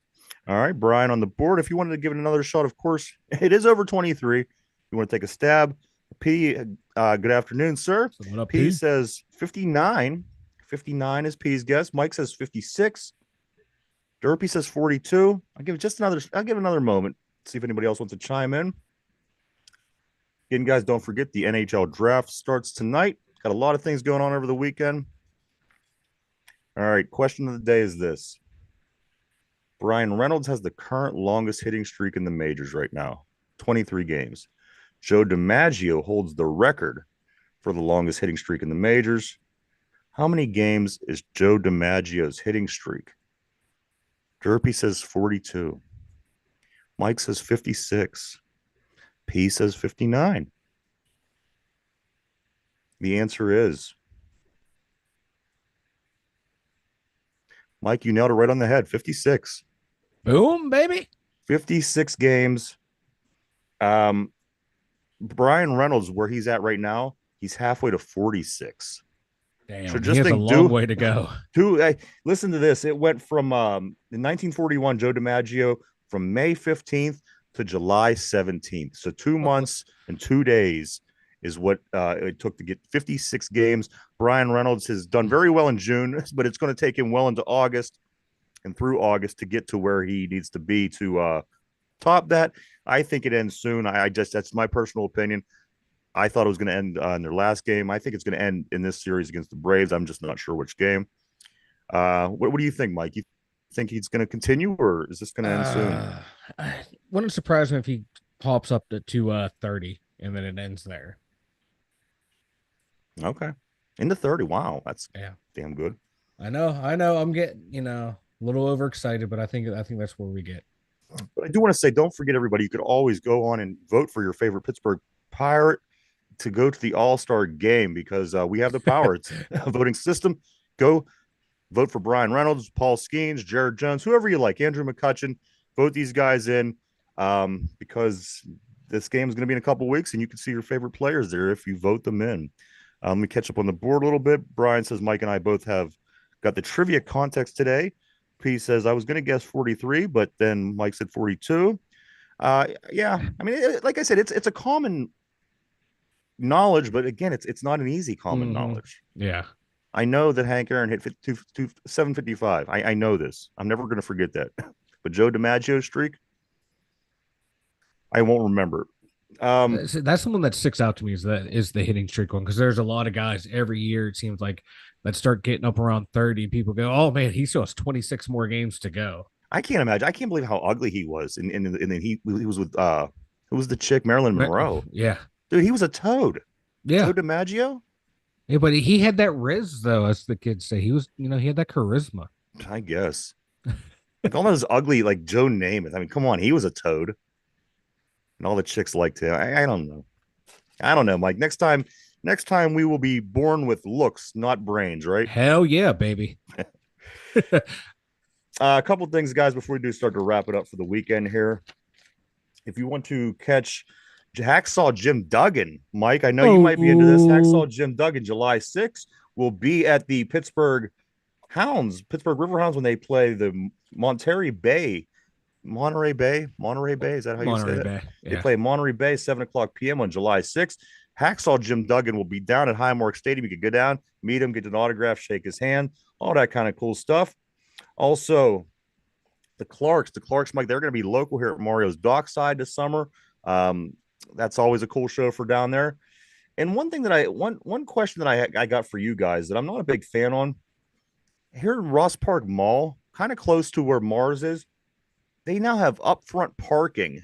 Speaker 1: All right, Brian on the board. If you wanted to give it another shot, of course, it is over 23. You want to take a stab? P, good afternoon, sir.
Speaker 2: So what up,
Speaker 1: P
Speaker 2: P?
Speaker 1: says 59. 59 is P's guess. Mike says 56. Derpy says 42. I'll give another moment. See if anybody else wants to chime in. Again, guys, don't forget the NHL draft starts tonight. Got a lot of things going on over the weekend. All right, question of the day is this. Brian Reynolds has the current longest hitting streak in the majors right now, 23 games. Joe DiMaggio holds the record for the longest hitting streak in the majors. How many games is Joe DiMaggio's hitting streak? Derpy says 42. Mike says 56. P says 59. The answer is, Mike, you nailed it right on the head. 56.
Speaker 2: Boom, baby.
Speaker 1: 56 games. Brian Reynolds, where he's at right now, he's halfway to 46.
Speaker 2: Damn,
Speaker 1: So
Speaker 2: he has a long way to go.
Speaker 1: Listen to this. It went from in 1941, Joe DiMaggio, from May 15th to July 17th. So 2 months and 2 days is what it took to get 56 games. Brian Reynolds has done very well in June, but it's going to take him well into August and through August to get to where he needs to be to top that. I think it ends soon. That's my personal opinion. I thought it was going to end in their last game. I think it's going to end in this series against the Braves. I'm just not sure which game. What do you think, Mike? You think he's going to continue, or is this going to end soon?
Speaker 2: I wouldn't surprise me if he pops up to 30 and then it ends there.
Speaker 1: Okay. Into 30. Wow. That's damn good.
Speaker 2: I know. I'm getting, a little overexcited, but I think that's where we get.
Speaker 1: But I do want to say, don't forget, everybody, you could always go on and vote for your favorite Pittsburgh Pirate to go to the All-Star game, because we have the power. It's a voting system. Go vote for Brian Reynolds, Paul Skeens, Jared Jones, whoever you like, Andrew McCutcheon. Vote these guys in because this game is going to be in a couple weeks, and you can see your favorite players there if you vote them in. Let me catch up on the board a little bit. Brian says Mike and I both have got the trivia context today. P says I was going to guess 43, but then Mike said 42. Yeah, I mean, like I said, it's a common knowledge, but again, it's not an easy common knowledge.
Speaker 2: Yeah,
Speaker 1: I know that Hank Aaron hit 755. I know this. I'm never going to forget that. But Joe DiMaggio's streak, I won't remember.
Speaker 2: That's the one that sticks out to me is the hitting streak one, because there's a lot of guys every year, it seems like, that start getting up around 30. People go, oh man, he still has 26 more games to go.
Speaker 1: I can't imagine. I can't believe how ugly he was. And then he was with who was the chick? Marilyn Monroe.
Speaker 2: Yeah,
Speaker 1: dude, he was a toad.
Speaker 2: Yeah,
Speaker 1: Joe DiMaggio.
Speaker 2: Yeah, but he had that riz, though, as the kids say. He was, he had that charisma.
Speaker 1: I guess. Like all those ugly, like Joe Namath. I mean, come on, he was a toad. And all the chicks liked him. I don't know. I don't know, Mike. Next time we will be born with looks, not brains, right?
Speaker 2: Hell yeah, baby.
Speaker 1: A couple things, guys, before we do start to wrap it up for the weekend here. If you want to catch Hacksaw Jim Duggan, Mike, I know you might be into this. Hacksaw Jim Duggan, July 6th, will be at the Pittsburgh River Hounds, when they play the Monterey Bay. Monterey Bay, is that how you say that? Yeah. They play Monterey Bay, 7:00 p.m. on July 6th. Hacksaw Jim Duggan will be down at Highmark Stadium. You can go down, meet him, get an autograph, shake his hand, all that kind of cool stuff. Also, the Clarks, Mike, they're going to be local here at Mario's Dockside this summer. That's always a cool show for down there. And one thing that one question that I got for you guys that I'm not a big fan on, here in Ross Park Mall, kind of close to where Mars is, they now have upfront parking,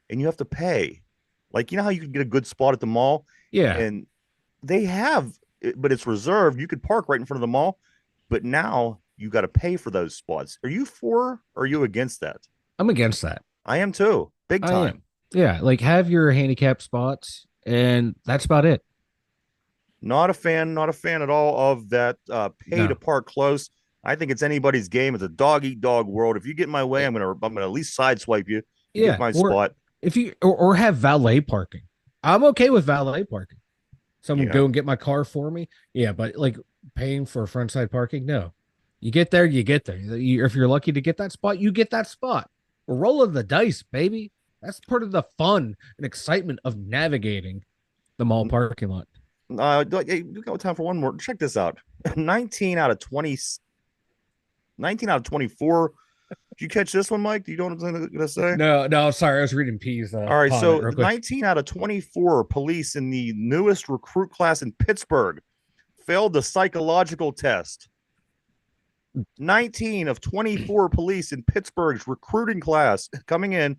Speaker 1: and you have to pay. Like, you know how you can get a good spot at the mall?
Speaker 2: Yeah.
Speaker 1: And they have, but it's reserved. You could park right in front of the mall, but now you got to pay for those spots. Are you for or are you against that?
Speaker 2: I'm against that.
Speaker 1: I am too. Big
Speaker 2: I
Speaker 1: time.
Speaker 2: am. Yeah, like have your handicap spots, and that's about it.
Speaker 1: Not a fan at all of that pay to
Speaker 2: No.
Speaker 1: park close. I think it's anybody's game. It's a dog eat dog world. If you get in my way, I'm gonna at least sideswipe you to get
Speaker 2: Yeah,
Speaker 1: my
Speaker 2: or
Speaker 1: spot.
Speaker 2: if you or have valet parking. I'm okay with valet parking. Someone
Speaker 1: Yeah.
Speaker 2: go and get my car for me. Yeah, but like paying for front side parking, no. You get there, you get there. If you're lucky to get that spot, you get that spot. Roll of the dice, baby. That's part of the fun and excitement of navigating the mall parking lot.
Speaker 1: Hey, we got time for one more. Check this out. 19 out of 20, 19 out of 24. Did you catch this one, Mike? Do you know what I'm gonna say?
Speaker 2: No, sorry, I was reading P's
Speaker 1: All right,
Speaker 2: comment
Speaker 1: so
Speaker 2: real quick.
Speaker 1: 19 out of 24 police in the newest recruit class in Pittsburgh failed the psychological test. 19 of 24 police in Pittsburgh's recruiting class coming in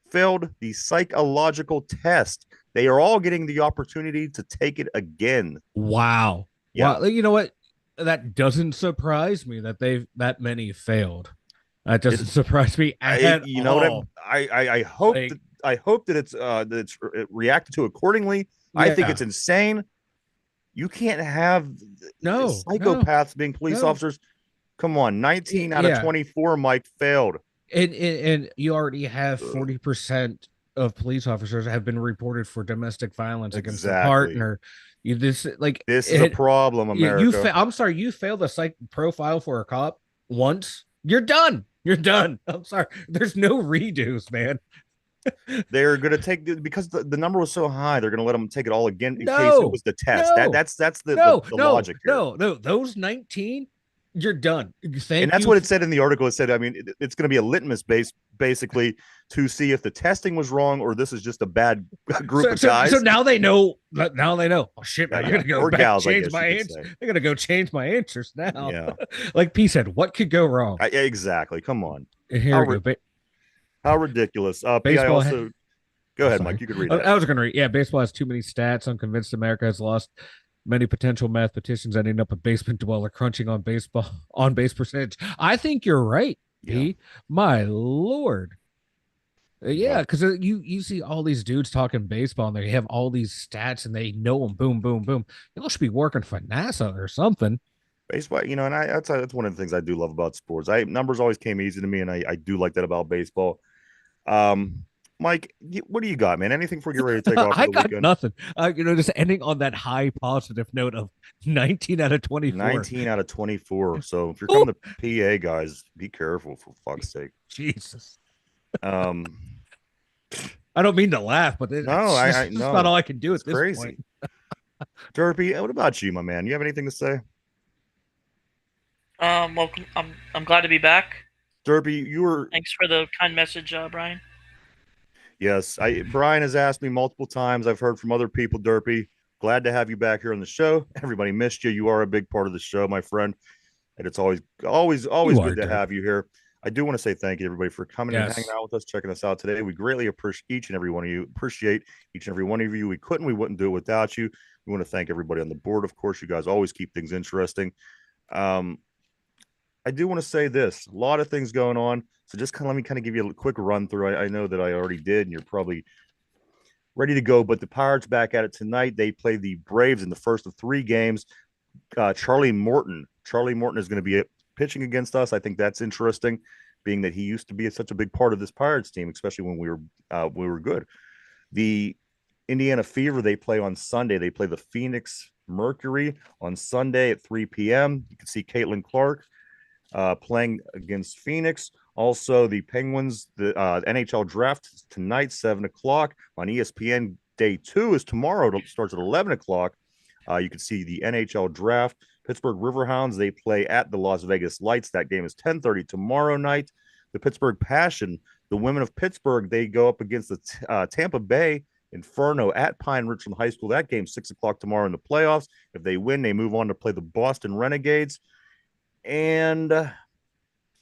Speaker 1: failed the psychological test. They are all getting the opportunity to take it again.
Speaker 2: Wow.
Speaker 1: Yeah.
Speaker 2: Wow. You know what? That doesn't surprise me that they've that many failed. That doesn't surprise me at
Speaker 1: You know
Speaker 2: all.
Speaker 1: what I hope
Speaker 2: Like,
Speaker 1: that I hope that it's reacted to accordingly. I think
Speaker 2: yeah.
Speaker 1: it's insane. You can't have
Speaker 2: No,
Speaker 1: psychopaths being police
Speaker 2: no.
Speaker 1: officers. Come on, 19 out of
Speaker 2: Yeah.
Speaker 1: 24, Mike, failed.
Speaker 2: And you already have 40% of police officers have been reported for domestic violence against their
Speaker 1: Exactly.
Speaker 2: partner. You this like
Speaker 1: This is a problem,
Speaker 2: you
Speaker 1: America.
Speaker 2: I'm sorry, you failed the psych profile for a cop once. You're done. You're done. I'm sorry. There's no redos, man.
Speaker 1: They're going to take because the number was so high. They're going to let them take it all again in case it
Speaker 2: No,
Speaker 1: was the test.
Speaker 2: no,
Speaker 1: That's
Speaker 2: no,
Speaker 1: the
Speaker 2: no,
Speaker 1: logic here.
Speaker 2: no. Those 19, you're done.
Speaker 1: And
Speaker 2: Thank
Speaker 1: that's
Speaker 2: you.
Speaker 1: what it said in the article. It said, I mean, it's going to be a litmus base basically to see if the testing was wrong or this is just a bad group of guys.
Speaker 2: So now they know. Now they know. Oh shit, man!
Speaker 1: Yeah,
Speaker 2: I gotta go
Speaker 1: or
Speaker 2: back
Speaker 1: gals, I
Speaker 2: change
Speaker 1: guess
Speaker 2: my
Speaker 1: you could
Speaker 2: answer.
Speaker 1: say.
Speaker 2: I gotta go change my answers now.
Speaker 1: Yeah,
Speaker 2: Like P said, what could go wrong?
Speaker 1: exactly. Come on,
Speaker 2: Here we go.
Speaker 1: how ridiculous. P, I
Speaker 2: Baseball.
Speaker 1: also go ahead,
Speaker 2: Sorry.
Speaker 1: Mike. You could read
Speaker 2: I
Speaker 1: that.
Speaker 2: was going to read. Yeah, baseball has too many stats. I'm convinced America has lost many potential mathematicians ending up a basement dweller crunching on baseball on base percentage. I think you're right, P.
Speaker 1: Yeah.
Speaker 2: My lord. Yeah,
Speaker 1: Well,
Speaker 2: because you see all these dudes talking baseball and they have all these stats and they know them. Boom, boom, boom. Y'all should be working for NASA or something.
Speaker 1: baseball, you know, and that's one of the things I do love about sports. Numbers always came easy to me, and I do like that about baseball. Mike, what do you got, man? Anything for you ready to take off for
Speaker 2: I
Speaker 1: the
Speaker 2: got
Speaker 1: weekend?
Speaker 2: nothing. Just ending on that high positive note of 19 out of 24.
Speaker 1: 19 out of 24. So if you're coming to PA, guys, be careful for fuck's sake.
Speaker 2: Jesus.
Speaker 1: Um,
Speaker 2: I don't mean to laugh, but
Speaker 1: no,
Speaker 2: I
Speaker 1: no,
Speaker 2: that's about all I can do
Speaker 1: it's
Speaker 2: at this
Speaker 1: crazy.
Speaker 2: point.
Speaker 1: Derpy, what about you, my man? You have anything to say?
Speaker 3: Well, I'm glad to be back.
Speaker 1: Derpy, you were
Speaker 3: Thanks for the kind message, Brian.
Speaker 1: yes. Brian has asked me multiple times. I've heard from other people, Derpy. Glad to have you back here on the show. Everybody missed you. You are a big part of the show, my friend. And it's always good to have you here. I do want to say thank you, everybody, for coming and hanging out with us, checking us out today. We greatly appreciate each and every one of you. Appreciate each and every one of you. We wouldn't do it without you. We want to thank everybody on the board. Of course, you guys always keep things interesting. I do want to say this: a lot of things going on. So just let me give you a quick run through. I know that I already did, and you're probably ready to go. But the Pirates back at it tonight. They play the Braves in the first of 3 games. Charlie Morton is going to be pitching against us. I think that's interesting, being that he used to be such a big part of this Pirates team, especially when we were good. The Indiana Fever, they play on Sunday. They play the Phoenix Mercury on Sunday at 3 p.m. You can see Caitlin Clark playing against Phoenix. Also, the Penguins, the NHL draft tonight, 7 o'clock on ESPN. Day 2 is tomorrow. It starts at 11 o'clock. You can see the NHL draft. Pittsburgh Riverhounds, they play at the Las Vegas Lights. That game is 10:30 tomorrow night. The Pittsburgh Passion, the women of Pittsburgh, they go up against the Tampa Bay Inferno at Pine Richland High School. That game's 6 o'clock tomorrow in the playoffs. If they win, they move on to play the Boston Renegades. And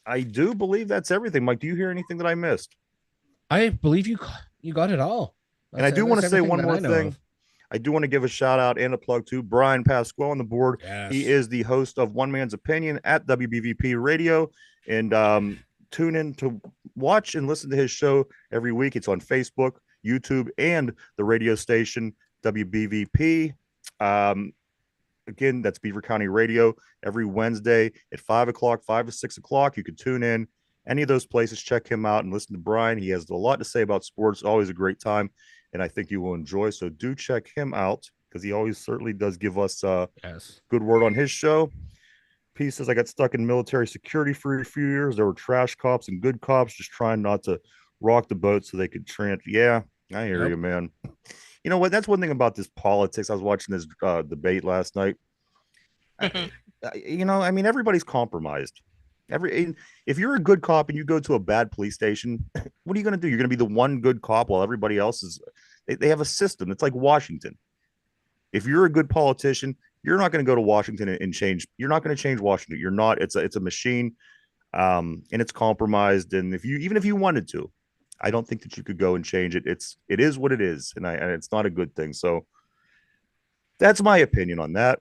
Speaker 1: I do believe that's everything. Mike, do you hear anything that I missed?
Speaker 2: I believe you got it all.
Speaker 1: And I do want to say one more thing. I do want to give a shout out and a plug to Brian Pasquale on the board.
Speaker 2: Yes.
Speaker 1: He is the host of One Man's Opinion at WBVP Radio. And tune in to watch and listen to his show every week. It's on Facebook, YouTube, and the radio station WBVP. Again, that's Beaver County Radio every Wednesday at 5 o'clock, 5 to 6 o'clock. You can tune in any of those places, check him out and listen to Brian. He has a lot to say about sports, always a great time, and I think you will enjoy. So do check him out because he always certainly does give us good word on his show. Pieces, I got stuck in military security for a few years. There were trash cops and good cops just trying not to rock the boat so they could Yeah, I hear you, man. You know what? That's one thing about this politics. I was watching this debate last night. I mean, everybody's compromised. If you're a good cop and you go to a bad police station, what are you going to do? You're going to be the one good cop while everybody else is. They have a system. It's like Washington. If you're a good politician, you're not going to go to Washington and change. You're not going to change Washington. You're not. It's a machine, and it's compromised. And even if you wanted to, I don't think that you could go and change it. It is what it is, and it's not a good thing. So that's my opinion on that.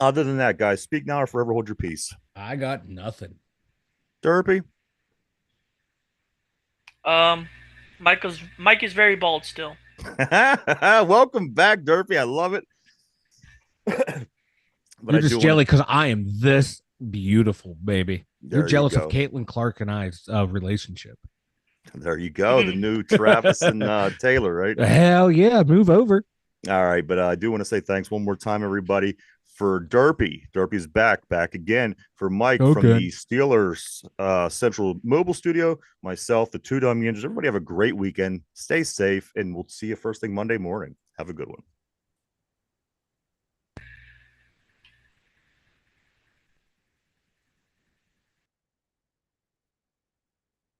Speaker 1: Other than that, guys, speak now or forever hold your peace.
Speaker 2: I got nothing.
Speaker 1: Derpy?
Speaker 3: Mike is very bald still.
Speaker 1: Welcome back, Derpy. I love it.
Speaker 2: But you're just jelly because I am this beautiful, baby. You're jealous of Caitlin Clark and I's relationship.
Speaker 1: There you go. The new Travis and Taylor, right?
Speaker 2: Hell yeah. Move over.
Speaker 1: All right. But I do want to say thanks one more time, everybody, for Derpy. Derpy's back again. For Mike from the Steelers Central Mobile Studio, myself, the two Dum Yinzers. Everybody have a great weekend. Stay safe, and we'll see you first thing Monday morning. Have a good one.